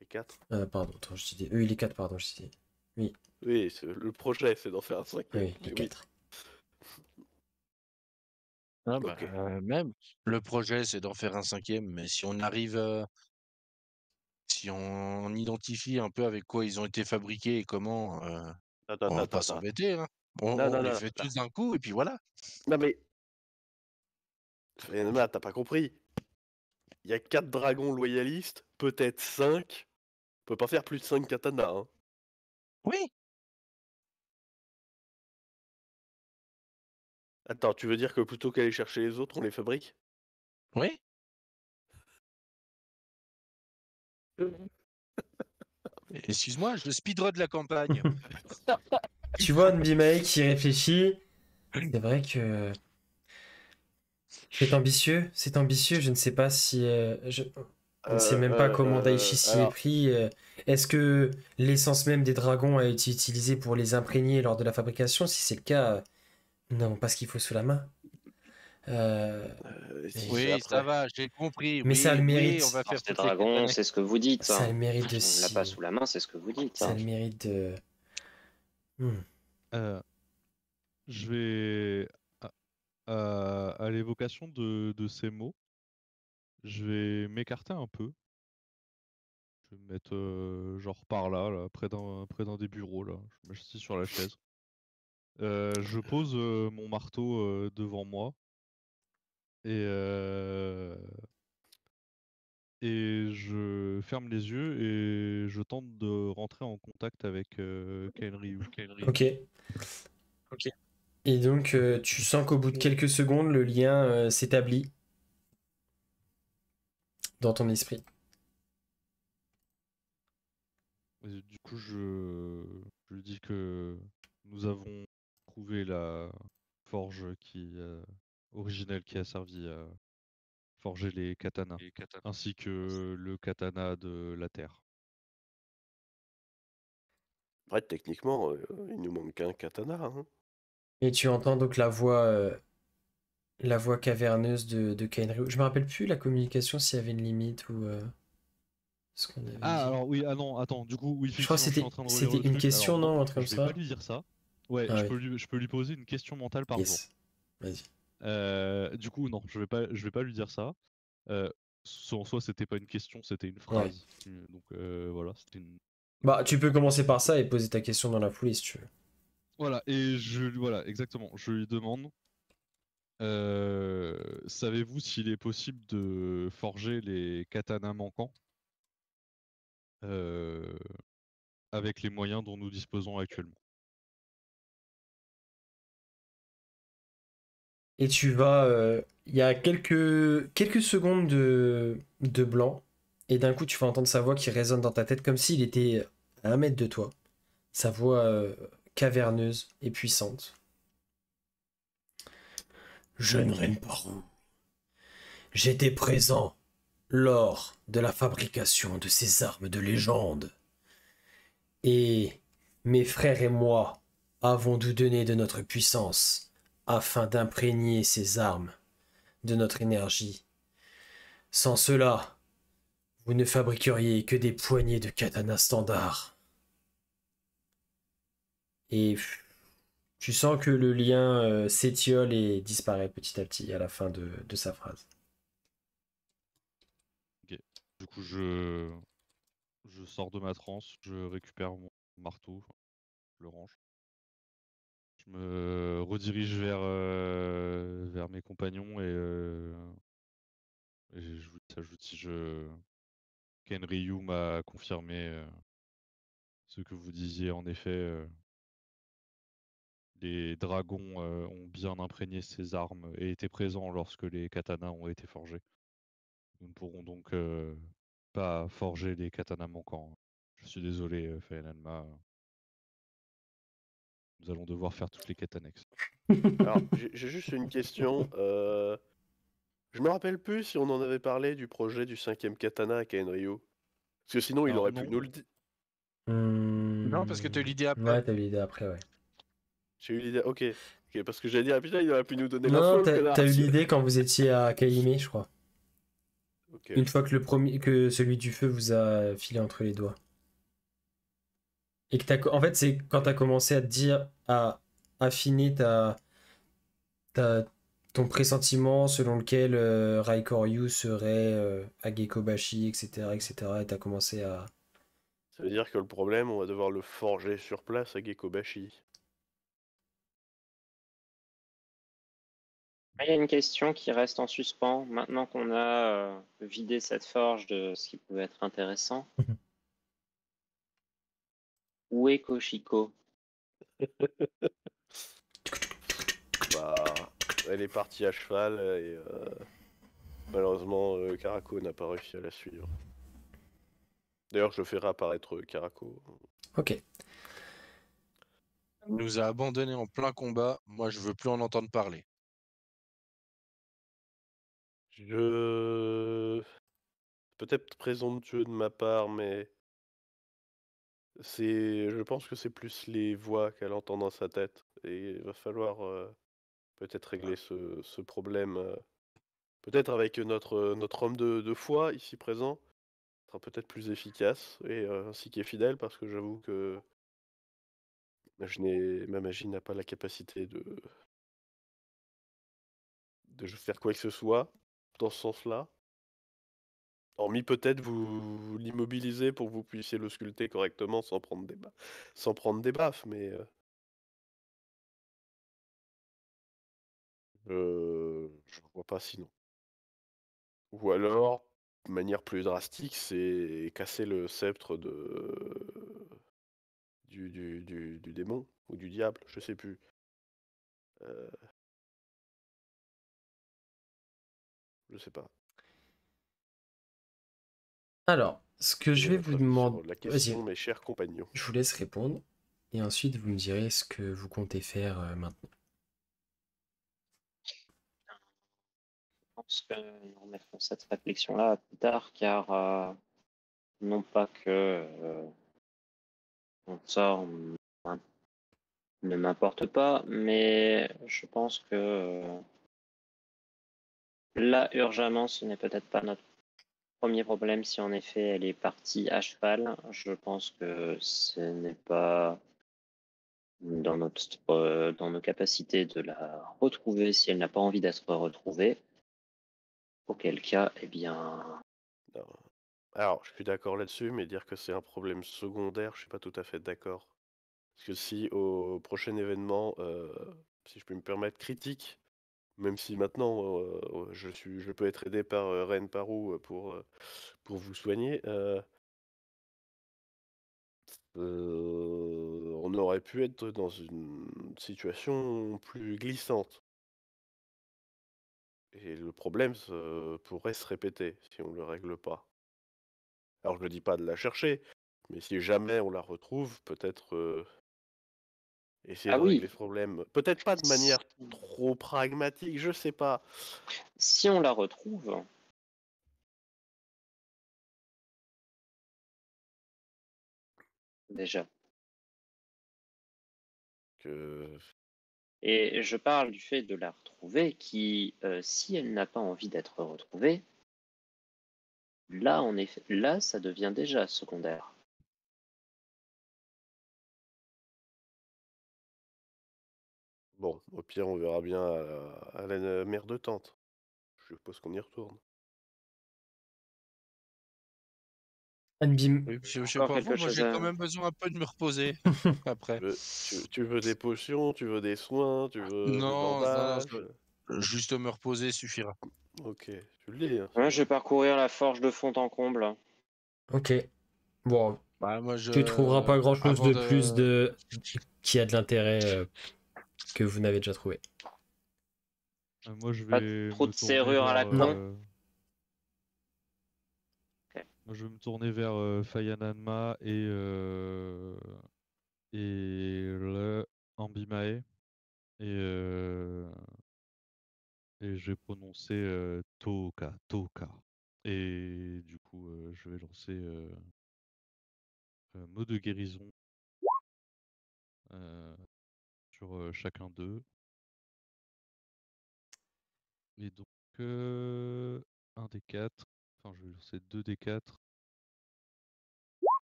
Les 4? Pardon, attends, je dis les 4, pardon, je dis. Oui, Oui, le projet, c'est d'en faire un 5e. oui, les 4. Ah bah, Ok. même. Le projet, c'est d'en faire un 5e, mais si on arrive, si on identifie un peu avec quoi ils ont été fabriqués et comment, Attends, on va pas attends. s'embêter, hein. Non, On non, les non, fait non. tous d'un coup et puis voilà. Non, mais... Frenema, t'as pas compris. Il y a 4 dragons loyalistes, peut-être 5. On peut pas faire plus de 5 katanas, hein. Oui, Attends, tu veux dire que plutôt qu'aller chercher les autres, on les fabrique? oui. Excuse-moi, je speedrun de la campagne. Tu vois Nbimae qui réfléchit. C'est vrai que c'est ambitieux, je ne sais pas si... je ne sais même pas comment Daichi s'y est Alors, pris. Est-ce que l'essence même des dragons a été utilisée pour les imprégner lors de la fabrication? Si c'est le cas, nous n'avons pas ce qu'il faut sous la main. si, Oui, après. ça va, j'ai compris. Mais ça a le Oui, mérite. on va faire Force des toutes les dragons, katanas. c'est ce que vous dites. Ça a Hein. le mérite de Si on ne l'a pas sous la main, c'est ce que vous dites. Ça a Hein. le mérite de... Je vais. À l'évocation de ces mots, je vais m'écarter un peu. Je vais me mettre genre par là, près d'un des bureaux, là. Je m'assis sur la chaise. Je pose mon marteau devant moi et, et je ferme les yeux et je tente de rentrer en contact avec Kain Ryu. Ok. Et donc, tu sens qu'au bout de quelques secondes, le lien s'établit dans ton esprit. Et du coup, je lui dis que nous avons trouvé la forge originelle qui a servi forger les katanas, ainsi que le katana de la terre. Ouais, techniquement, il nous manque qu'un katana. Hein. Et tu entends donc la voix caverneuse de Kainryu. Je me rappelle plus la communication s'il y avait une limite ou ce qu'on avait Ah, dit. alors oui, ah non, attends, du coup, oui, Je crois que effectivement, je suis en train de relire c'était le une truc. Alors question, non, non? Un truc comme je vais pas ça? lui dire ça. Ouais, Ah je oui. peux lui poser une question mentale par jour. Yes. Vas-y. Du coup, non, je vais pas lui dire ça. En soi, c'était pas une question, c'était une Ouais. phrase. Donc voilà, c'était une. Bah, tu peux commencer par ça et poser ta question dans la foulée si tu veux. Voilà, voilà, exactement. Je lui demande, savez-vous s'il est possible de forger les katanas manquants euh, avec les moyens dont nous disposons actuellement? Et tu vas. Il y a quelques secondes de blanc. Et d'un coup, tu vas entendre sa voix qui résonne dans ta tête comme s'il était à 1 mètre de toi. Sa voix caverneuse et puissante. Jeune Renparu, j'étais présent lors de la fabrication de ces armes de légende. Et mes frères et moi avons dû donner de notre puissance afin d'imprégner ces armes de notre énergie. Sans cela, vous ne fabriqueriez que des poignées de katana standard. Et tu sens que le lien s'étiole et disparaît petit à petit à la fin de sa phrase. Ok. Du coup, je sors de ma transe, je récupère mon marteau, je le range. Je me redirige vers mes compagnons et j'ajoute si Ken Ryu m'a confirmé ce que vous disiez. En effet, les dragons ont bien imprégné ces armes et étaient présents lorsque les katanas ont été forgés. Nous ne pourrons donc pas forger les katanas manquants. Je suis désolé, Faenanma. Nous allons devoir faire toutes les quêtes annexes. Alors, j'ai juste une question. Je me rappelle plus si on en avait parlé du projet du 5e katana à Kaenryu. Parce que sinon, il Alors aurait pu non, nous le dire. Non, parce que t'as eu l'idée après. Ouais, t'as eu l'idée après, ouais. J'ai eu l'idée. Ok. Ok, parce que j'allais dire, ah, putain, il aurait pu nous donner Non, l'info, le connard. t'as eu l'idée quand vous étiez à Kaime, je crois. Ok. Une fois que celui du feu vous a filé entre les doigts. Et que en fait, c'est quand t'as commencé à te dire, à affiner ton pressentiment selon lequel Raikoryu serait à Gekobashi, etc., etc. Et t'as commencé à... Ça veut dire que le problème, on va devoir le forger sur place à Gekobashi. Il y a une question qui reste en suspens. Maintenant qu'on a vidé cette forge de ce qui pouvait être intéressant, où est Koshiko? Bah, elle est partie à cheval et malheureusement, Karako n'a pas réussi à la suivre. D'ailleurs, je ferai apparaître Karako. Ok. Elle nous a abandonnés en plein combat. Moi, je veux plus en entendre parler. Peut-être présomptueux de ma part, mais je pense que c'est plus les voix qu'elle entend dans sa tête. Et il va falloir peut-être régler ce problème. Peut-être avec notre homme de foi ici présent. Sera peut-être plus efficace et ainsi qui est fidèle parce que j'avoue que ma magie n'a pas la capacité de faire quoi que ce soit dans ce sens-là. Hormis peut-être vous l'immobiliser pour que vous puissiez le sculpter correctement sans prendre des baffes, mais je vois pas sinon. Ou alors, de manière plus drastique, c'est casser le sceptre du démon ou du diable, je sais plus. Euh, je sais pas. Alors, ce que je Quel est vais votre vous avis demander... sur la Vas-y, question, mes chers compagnons? je vous laisse répondre. Et ensuite, vous me direz ce que vous comptez faire maintenant. pense que nous remettrons cette réflexion-là plus tard, car non pas que mon sort ne m'importe pas, mais je pense que là, urgemment, ce n'est peut-être pas notre premier problème. Si en effet elle est partie à cheval, je pense que ce n'est pas dans nos capacités de la retrouver si elle n'a pas envie d'être retrouvée. Auquel cas, eh bien, Non. Alors, je suis d'accord là-dessus, mais dire que c'est un problème secondaire, je suis pas tout à fait d'accord. Parce que si au prochain événement, si je peux me permettre, critique, même si maintenant je peux être aidé par Ren Parou pour vous soigner, on aurait pu être dans une situation plus glissante. Et le problème pourrait se répéter si on ne le règle pas. Alors je ne dis pas de la chercher, mais si jamais on la retrouve, peut-être essayer ah de régler oui, ce problème. Peut-être pas de manière trop pragmatique, je sais pas. si on la retrouve, déjà. Que... Et je parle du fait de la retrouver qui, si elle n'a pas envie d'être retrouvée, là, en effet, là, ça devient déjà secondaire. Bon, au pire, on verra bien à la mère de tante. Je suppose qu'on y retourne. Anbim. Oui, je sais Encore pas vous, quelque moi chose j'ai à... quand même besoin un peu de me reposer après. Tu veux des potions, tu veux des soins, tu veux des Non, bandages. juste me reposer suffira. Ok, tu le dis. Hein, Ouais, je vais parcourir la forge de fond en comble. Ok. Bon, Bah, moi, tu trouveras pas grand chose avant de plus qui a de l'intérêt que vous n'avez déjà trouvé. Moi, je Pas vais trop me de tourner serrures à la vers, con. Moi, je vais me tourner vers Fayananma et le Ambimae. Et je vais prononcer Toka, Toka. Et du coup, je vais lancer un mot de guérison sur chacun d'eux. Et donc, un des 4. Enfin, je vais lancer 2 des 4.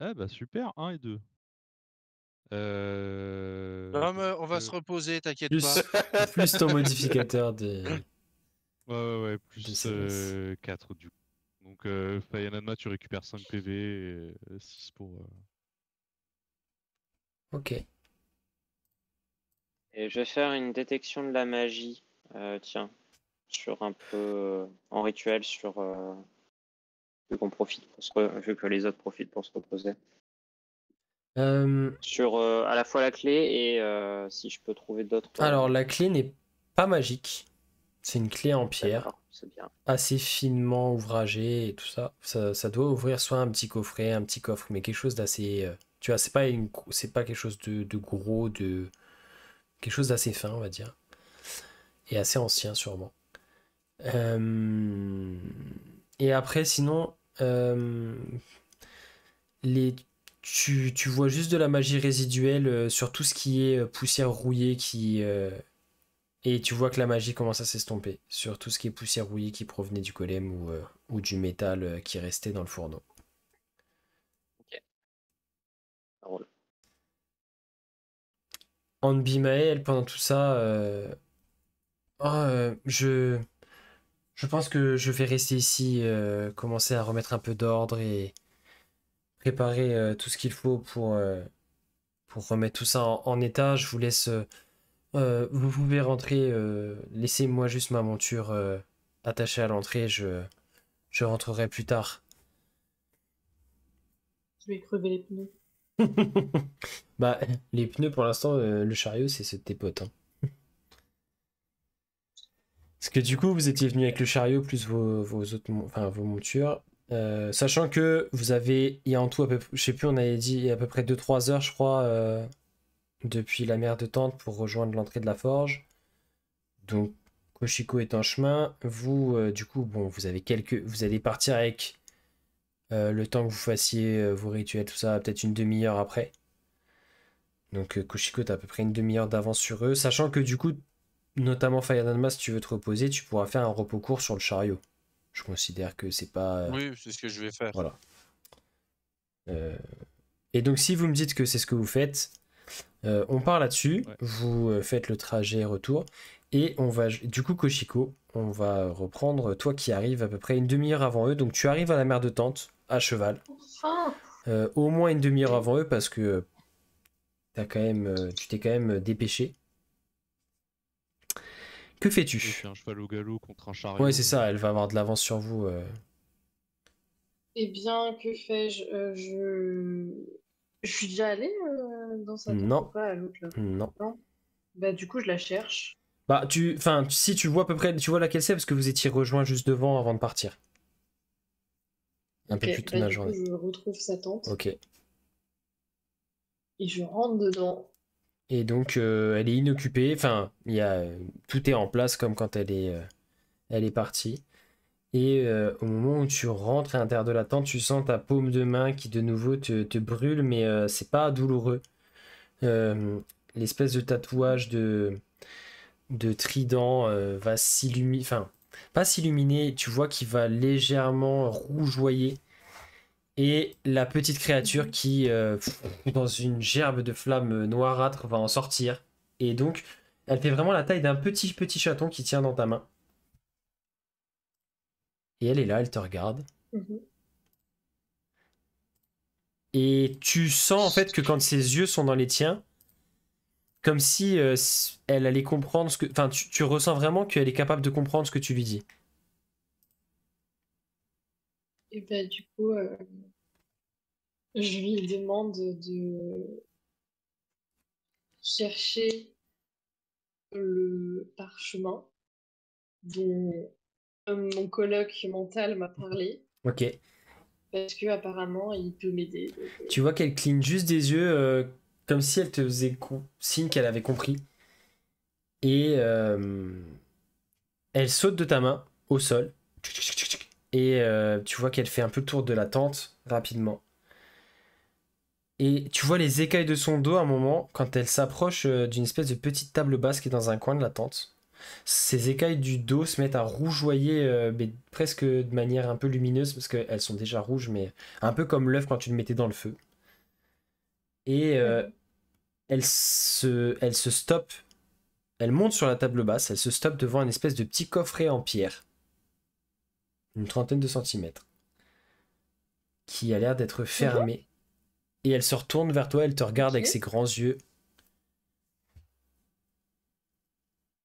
Ah bah super, 1 et 2. Non, mais on va se reposer, t'inquiète pas. Plus ton modificateur de Ouais, de plus sagesse. 4 du coup. Donc, Fayananma, tu récupères 5 PV et 6 pour. Ok. Et je vais faire une détection de la magie. Tiens, sur un peu en rituel, sur vu qu'on profite vu que les autres profitent pour se reposer. Sur à la fois la clé et si je peux trouver d'autres. Alors la clé n'est pas magique. C'est une clé en pierre, D'accord, c'est bien. assez finement ouvragée et tout ça. Ça doit ouvrir soit un petit coffret, un petit coffre, mais quelque chose d'assez. Tu vois, c'est pas quelque chose de gros, quelque chose d'assez fin, on va dire, et assez ancien sûrement. Et après, sinon, tu vois juste de la magie résiduelle sur tout ce qui est poussière rouillée et tu vois que la magie commence à s'estomper sur tout ce qui est poussière rouillée qui provenait du golem ou du métal qui restait dans le fourneau. Ça roule. Anbimael, pendant tout ça, je pense que je vais rester ici, commencer à remettre un peu d'ordre et préparer tout ce qu'il faut pour remettre tout ça en état. Je vous laisse. Vous pouvez rentrer. Laissez-moi juste ma monture attachée à l'entrée. Je rentrerai plus tard. Je vais crever les pneus. Bah, les pneus pour l'instant, le chariot, c'est tes potes. Hein. Parce que du coup, vous étiez venu avec le chariot plus vos montures. Sachant que il y a en tout à peu près, je sais plus, on avait dit à peu près 2-3 heures, je crois, depuis la mer de Tente pour rejoindre l'entrée de la forge. Donc, Koshiko est en chemin. Vous, du coup, bon, vous allez partir avec le temps que vous fassiez vos rituels, tout ça, peut-être une demi-heure après. Donc Koshiko, t'as à peu près une demi-heure d'avance sur eux, sachant que du coup, notamment Fire Danma, si tu veux te reposer, tu pourras faire un repos court sur le chariot. Je considère que c'est pas... Oui, c'est ce que je vais faire. Voilà. Et donc si vous me dites que c'est ce que vous faites, on part là-dessus, Ouais. vous faites le trajet retour, et on va... Du coup, Koshiko, on va reprendre toi qui arrives à peu près une demi-heure avant eux, donc tu arrives à la mer de Tente, à cheval, Enfin. au moins une demi-heure avant eux, parce que tu t'es quand même dépêché. Que Et fais-tu? puis un cheval au galop contre un chariot. Ouais, c'est ça, elle va avoir de l'avance sur vous. Eh bien, que fais-je? Je suis déjà allée dans sa tente Non. ou pas à l'autre là? Non. Non. Bah du coup, je la cherche. Bah, si tu vois à peu près, tu vois laquelle c'est parce que vous étiez rejoint juste devant avant de partir. Un peu Ok, plus tôt bah, dans la du coup, journée. je retrouve sa tente Ok. et je rentre dedans. Et donc, elle est inoccupée. Enfin, tout est en place comme quand elle est partie. Et au moment où tu rentres à l'intérieur de la tente, tu sens ta paume de main qui de nouveau te brûle, mais c'est pas douloureux. L'espèce de tatouage de trident va s'illuminer, enfin, pas s'illuminer, tu vois qu'il va légèrement rougeoyer. Et la petite créature qui, dans une gerbe de flammes noirâtres, va en sortir. Et donc, elle fait vraiment la taille d'un petit chaton qui tient dans ta main. Et elle est là, elle te regarde. Mhm. Et tu sens en fait que quand ses yeux sont dans les tiens, comme si elle allait comprendre ce que... Enfin, tu ressens vraiment qu'elle est capable de comprendre ce que tu lui dis. Et bah du coup, je lui demande de chercher le parchemin dont mon colloque mental m'a parlé, Ok. parce que apparemment il peut m'aider. Donc, Tu vois qu'elle cligne juste des yeux, comme si elle te faisait signe qu'elle avait compris. Et elle saute de ta main au sol. Et tu vois qu'elle fait un peu le tour de la tente rapidement. Et tu vois les écailles de son dos à un moment quand elle s'approche d'une espèce de petite table basse qui est dans un coin de la tente. Ces écailles du dos se mettent à rougeoyer, mais presque de manière un peu lumineuse parce qu'elles sont déjà rouges, mais un peu comme l'œuf quand tu le mettais dans le feu. Et elle se stoppe, elle monte sur la table basse, elle se stoppe devant un espèce de petit coffret en pierre, une trentaine de centimètres, qui a l'air d'être fermé. Et elle se retourne vers toi, elle te regarde avec Ok. ses grands yeux.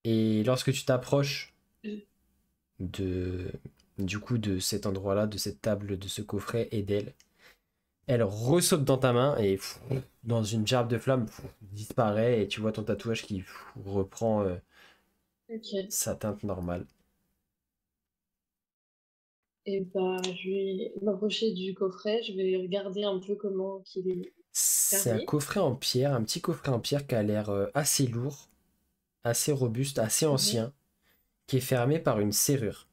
Et lorsque tu t'approches de, du coup, de cet endroit-là, de cette table, de ce coffret et d'elle, elle ressaute dans ta main et dans une gerbe de flamme disparaît et tu vois ton tatouage qui reprend Ok. sa teinte normale. Et bah je vais m'approcher du coffret, je vais regarder un peu comment qu'il est C'est un fermé. coffret en pierre, un petit coffret en pierre qui a l'air assez lourd, assez robuste, assez ancien, qui est fermé par une serrure.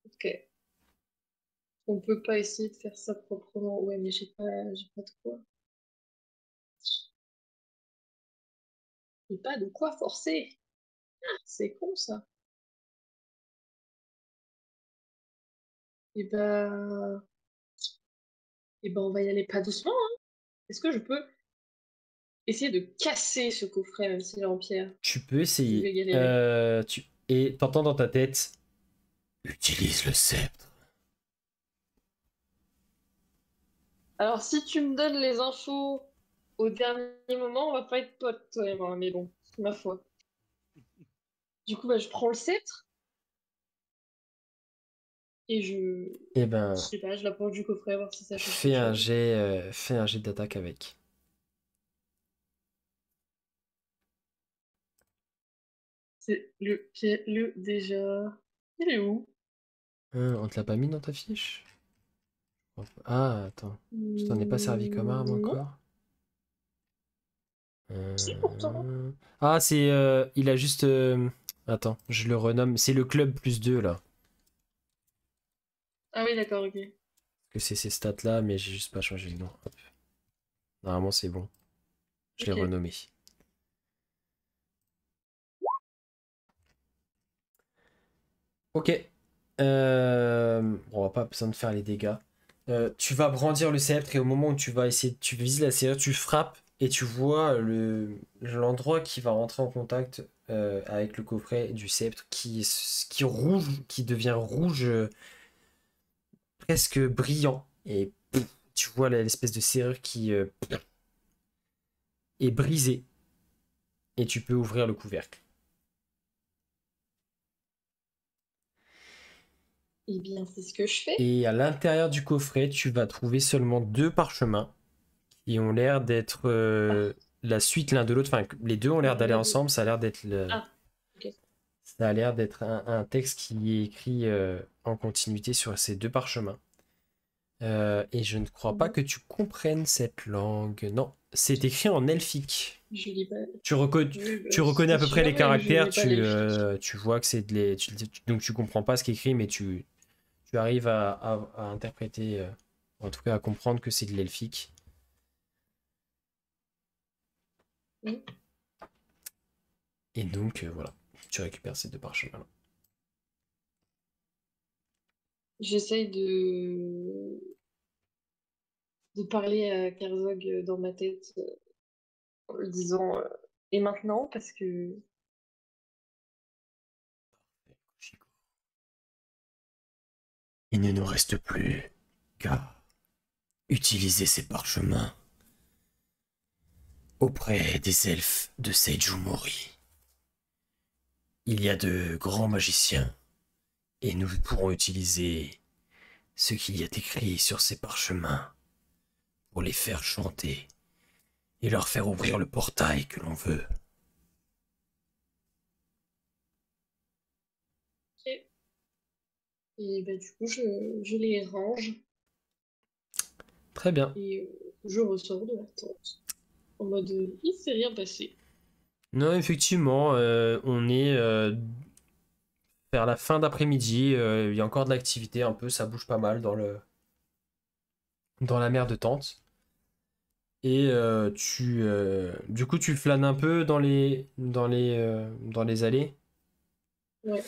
Ok. On peut pas essayer de faire ça proprement. Ouais, mais j'ai pas de quoi. J'ai pas de quoi forcer. C'est con ça. Et bah, on va y aller pas doucement, hein. Est-ce que je peux essayer de casser ce coffret même s'il est en pierre? Tu peux Je essayer. vais galérer. Et t'entends dans ta tête, utilise le sceptre. Alors si tu me donnes les infos au dernier moment, on va pas être potes toi et moi, mais bon, c'est ma foi. Du coup, bah, je prends le sceptre et Eh je ben, sais pas, je l'approche du coffret, voir si ça change fais quelque un chose. jet, fais un jet d'attaque avec. C'est le déjà. Il est où? On te l'a pas mis dans ta fiche? Ah, attends. Je t'en ai pas servi comme arme Non. encore? Si, pourtant. Ah, c'est. Il a juste. Attends, je le renomme. C'est le club +2 là. Ah oui, d'accord, ok. Que c'est ces stats là, mais j'ai juste pas changé le nom. Hop. Normalement, c'est bon. Je l'ai Ok. renommé. Ok. Bon, on va pas besoin de faire les dégâts. Tu vas brandir le sceptre et au moment où tu vas essayer, tu vises la serrure, tu frappes et tu vois l'endroit qui va rentrer en contact avec le coffret du sceptre qui devient rouge presque brillant et tu vois l'espèce de serrure qui est brisée et tu peux ouvrir le couvercle. Eh bien, c'est ce que je fais. Et à l'intérieur du coffret, tu vas trouver seulement 2 parchemins qui ont l'air d'être la suite l'un de l'autre. Enfin, les deux ont l'air d'aller ensemble. Ça a l'air d'être Ah, ok. ça a l'air d'être un texte qui est écrit en continuité sur ces 2 parchemins. Et je ne crois pas que tu comprennes cette langue. Non, c'est écrit en elfique. Je lis pas. Tu Oui, reconnais à peu c'est près sûr, les mais caractères, je lis pas l'elfique. tu vois que c'est donc tu comprends pas ce qui est écrit, mais tu arrives à interpréter, en tout cas à comprendre que c'est de l'elfique. Oui. Et donc voilà, tu récupères ces 2 parchemins-là. J'essaye de parler à Kerzog dans ma tête en lui disant et maintenant parce que Il ne nous reste plus qu'à utiliser ces parchemins auprès des elfes de Seijumori. Il y a de grands magiciens et nous pourrons utiliser ce qu'il y a écrit sur ces parchemins pour les faire chanter et leur faire ouvrir le portail que l'on veut. et bah, du coup je les range Très bien. et je ressors de la tente en mode il s'est rien passé. Non, effectivement, on est vers la fin d'après-midi. Il y a encore de l'activité un peu, ça bouge pas mal dans la mer de Tente. Et du coup, tu flânes un peu dans les allées. Ouais,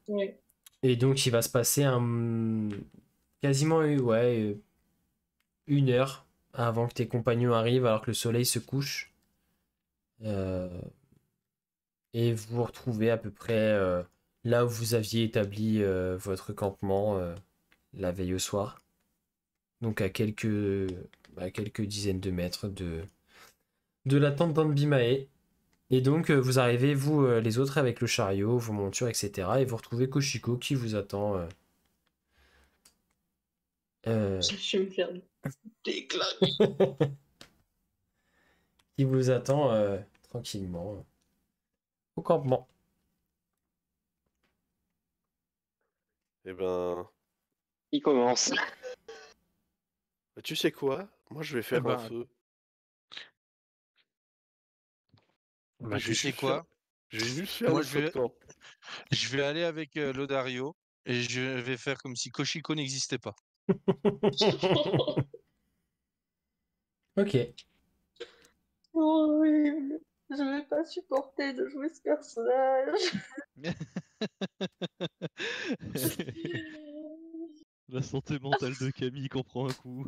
ouais. Et donc, il va se passer quasiment ouais, 1 heure avant que tes compagnons arrivent, alors que le soleil se couche. Euh, et vous vous retrouvez à peu près là où vous aviez établi votre campement la veille au soir. Donc à quelques dizaines de mètres de la tente d'Anbimae. Et donc vous arrivez, vous les autres, avec le chariot, vos montures, etc. Et vous retrouvez Koshiko qui vous attend. Je vais me faire déclarer. qui vous attend tranquillement au campement. Eh ben, Il commence. tu sais quoi? Moi, je vais Eh faire un ben, feu. bah, Je tu vais sais juste faire, quoi? je vais juste faire Moi, le feu de camp. je vais aller avec Lodario et je vais faire comme si Koshiko n'existait pas. Ok. Horrible. Je vais pas supporter de jouer ce personnage. La santé mentale de Camille comprend un coup.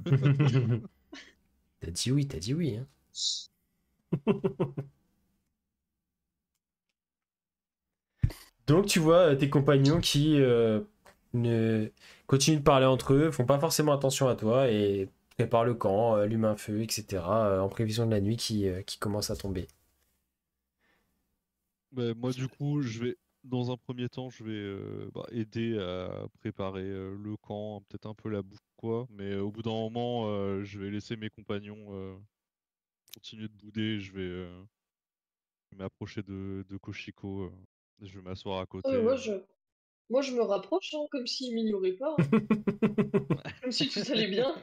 T'as dit oui. Hein. Donc tu vois tes compagnons qui ne continuent de parler entre eux, font pas forcément attention à toi et préparent le camp, allument un feu, etc. En prévision de la nuit qui commence à tomber. Bah, moi, du coup, dans un premier temps, je vais aider à préparer le camp, peut-être un peu la bouffe, quoi. Mais au bout d'un moment, je vais laisser mes compagnons continuer de bouder. Je vais m'approcher de Koshiko. Je vais m'asseoir à côté. Moi, je me rapproche, hein, comme s'il m'ignorait pas, hein. Comme si tout allait bien.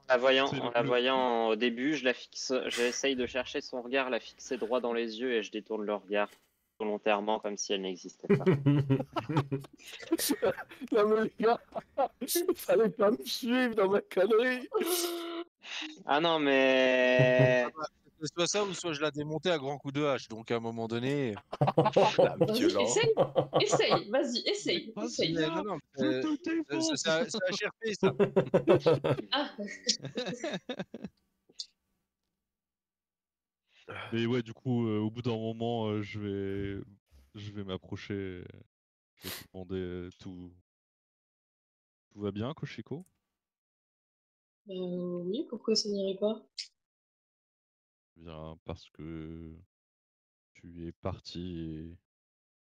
C'est En la voyant au début, j'essaye de chercher son regard, la fixer droit dans les yeux et je détourne le regard volontairement comme si elle n'existait pas. Non mais les gars, fallait pas me suivre dans ma connerie. Ah non, mais C'est soit ça ou soit je la démontais à grands coups de hache. Donc à un moment donné. La Vas-y, violence. essaye, vas-y, essaye. Non, non, c'est un HRP ça. Ah, Mais ouais, du coup, au bout d'un moment, je vais m'approcher. Je vais te demander tout va bien, Koshiko? oui, pourquoi ça n'irait pas? Bien, parce que tu es parti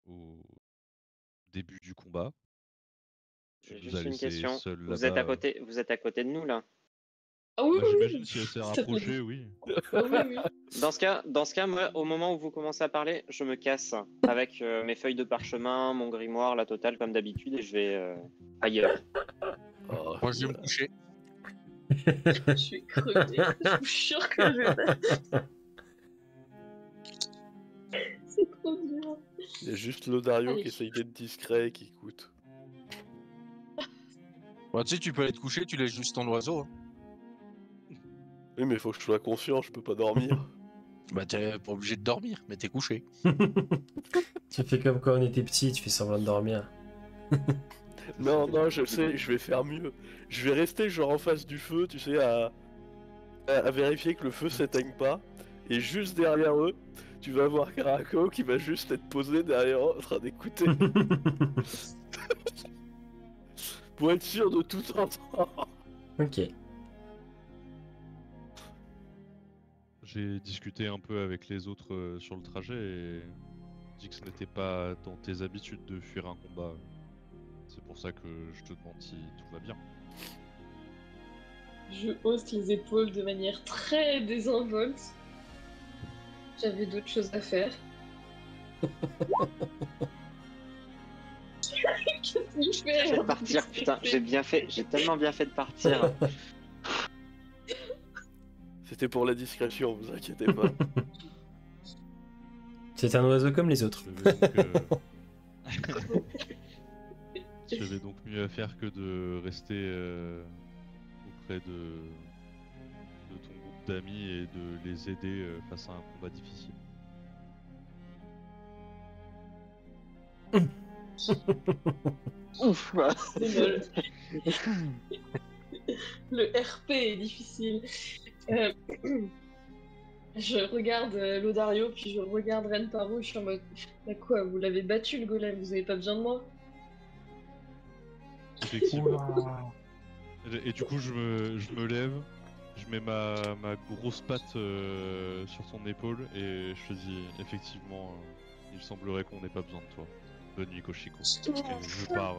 au début du combat. Tu j'ai nous as juste une laissé question. seuls Vous êtes à là-bas. côté, vous êtes à côté de nous là. Ah oui, Bah, oui, j'imagine oui. si elle s'est Ça me rapprochée, oui. Ah oui, oui. Dans ce cas, moi, au moment où vous commencez à parler, je me casse avec mes feuilles de parchemin, mon grimoire, la totale comme d'habitude, et je vais ailleurs. Oh, Moi je vais me coucher. Je suis crevée. Je suis sûre que je vais. C'est trop dur. il y a juste Lodario Allez. qui essaye d'être discret et qui écoute. Bah, tu sais, tu peux aller te coucher, tu laisses juste ton oiseau. Hein. Oui, mais faut que je sois conscient, je peux pas dormir. Bah t'es pas obligé de dormir, mais t'es couché. Tu fais comme quand on était petit, tu fais semblant de dormir. Non, non, je sais, je vais faire mieux. Je vais rester genre en face du feu, tu sais, à vérifier que le feu s'éteigne pas. Et juste derrière eux, tu vas voir Karako qui va juste être posé derrière eux en train d'écouter. Pour être sûr de tout entendre. Ok. J'ai discuté un peu avec les autres sur le trajet et dit que ce n'était pas dans tes habitudes de fuir un combat. C'est pour ça que je te demande si tout va bien. Je hausse les épaules de manière très désinvolte. J'avais d'autres choses à faire. Qu'est-ce qu'il fait? Je vais partir, putain, j'ai tellement bien fait de partir. C'était pour la discrétion, vous inquiétez pas. C'est un oiseau comme les autres. J'avais donc mieux à faire que de rester auprès de ton groupe d'amis et de les aider face à un combat difficile. Ouf. C'est molle. Le RP est difficile. Je regarde Lodario, puis je regarde Renparo, je suis en mode bah quoi, vous l'avez battu le golem, vous avez pas besoin de moi? Effectivement. Et du coup, je me lève, je mets ma grosse patte sur ton épaule et je te dis effectivement, il semblerait qu'on n'ait pas besoin de toi. Bonne nuit, Koshiko. Et je pars.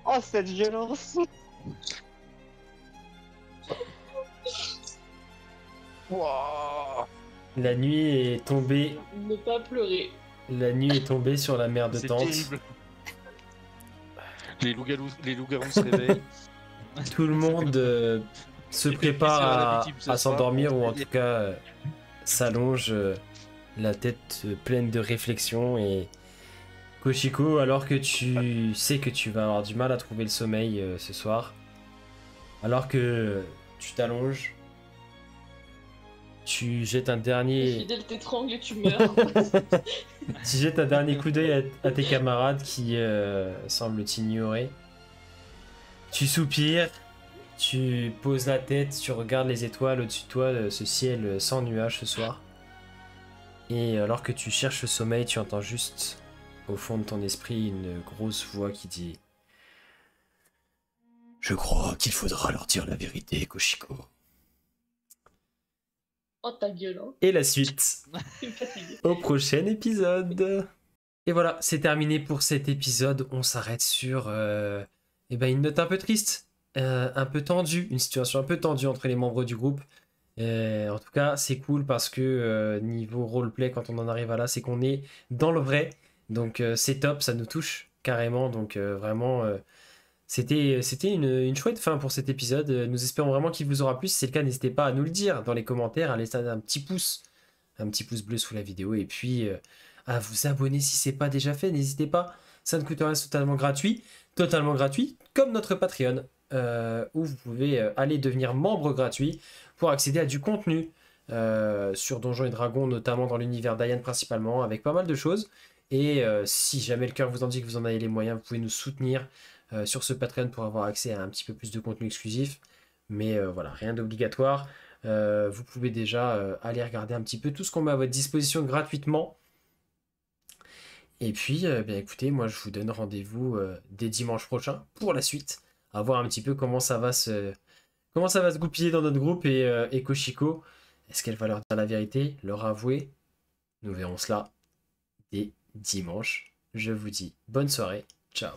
Oh, cette violence! La nuit est tombée. Ne pas pleurer. La nuit est tombée sur la mer de C'est Tente. terrible. Les loups-garous se réveillent. Tout le monde se prépare à s'endormir ou en tout cas s'allonge la tête pleine de réflexion. Et Koshiko, alors que tu sais que tu vas avoir du mal à trouver le sommeil ce soir, alors que tu t'allonges, tu jettes un dernier... Fidèle t'étrangle et tu meurs. Tu jettes un dernier coup d'œil à tes camarades qui semblent t'ignorer. Tu soupires, tu poses la tête, tu regardes les étoiles au-dessus de toi, ce ciel sans nuages ce soir. Et alors que tu cherches le sommeil, tu entends juste au fond de ton esprit une grosse voix qui dit « Je crois qu'il faudra leur dire la vérité, Koshiko. » Oh ta gueule, hein. Et la suite Tu me fatigues. au prochain épisode. Et voilà, c'est terminé pour cet épisode. On s'arrête sur une note un peu triste, un peu tendue, une situation un peu tendue entre les membres du groupe. En tout cas, c'est cool parce que niveau roleplay, quand on en arrive à là, c'est qu'on est dans le vrai. Donc c'est top, ça nous touche carrément. Donc vraiment, C'était une chouette fin pour cet épisode. Nous espérons vraiment qu'il vous aura plu. Si c'est le cas, n'hésitez pas à nous le dire dans les commentaires, à laisser un petit pouce bleu sous la vidéo, et puis à vous abonner si c'est pas déjà fait. N'hésitez pas, ça ne coûte rien, c'est totalement gratuit, comme notre Patreon, où vous pouvez aller devenir membre gratuit pour accéder à du contenu sur Donjons et Dragons, notamment dans l'univers d'Ayan principalement, avec pas mal de choses. Et si jamais le cœur vous en dit que vous en avez les moyens, vous pouvez nous soutenir sur ce Patreon pour avoir accès à un petit peu plus de contenu exclusif. Mais voilà, rien d'obligatoire. Vous pouvez déjà aller regarder un petit peu tout ce qu'on met à votre disposition gratuitement. Et puis, bien écoutez, moi je vous donne rendez-vous dès dimanche prochain pour la suite, à voir un petit peu comment ça va se goupiller dans notre groupe, et Koshiko, est-ce qu'elle va leur dire la vérité, leur avouer? Nous verrons cela dès dimanche. Je vous dis bonne soirée, ciao.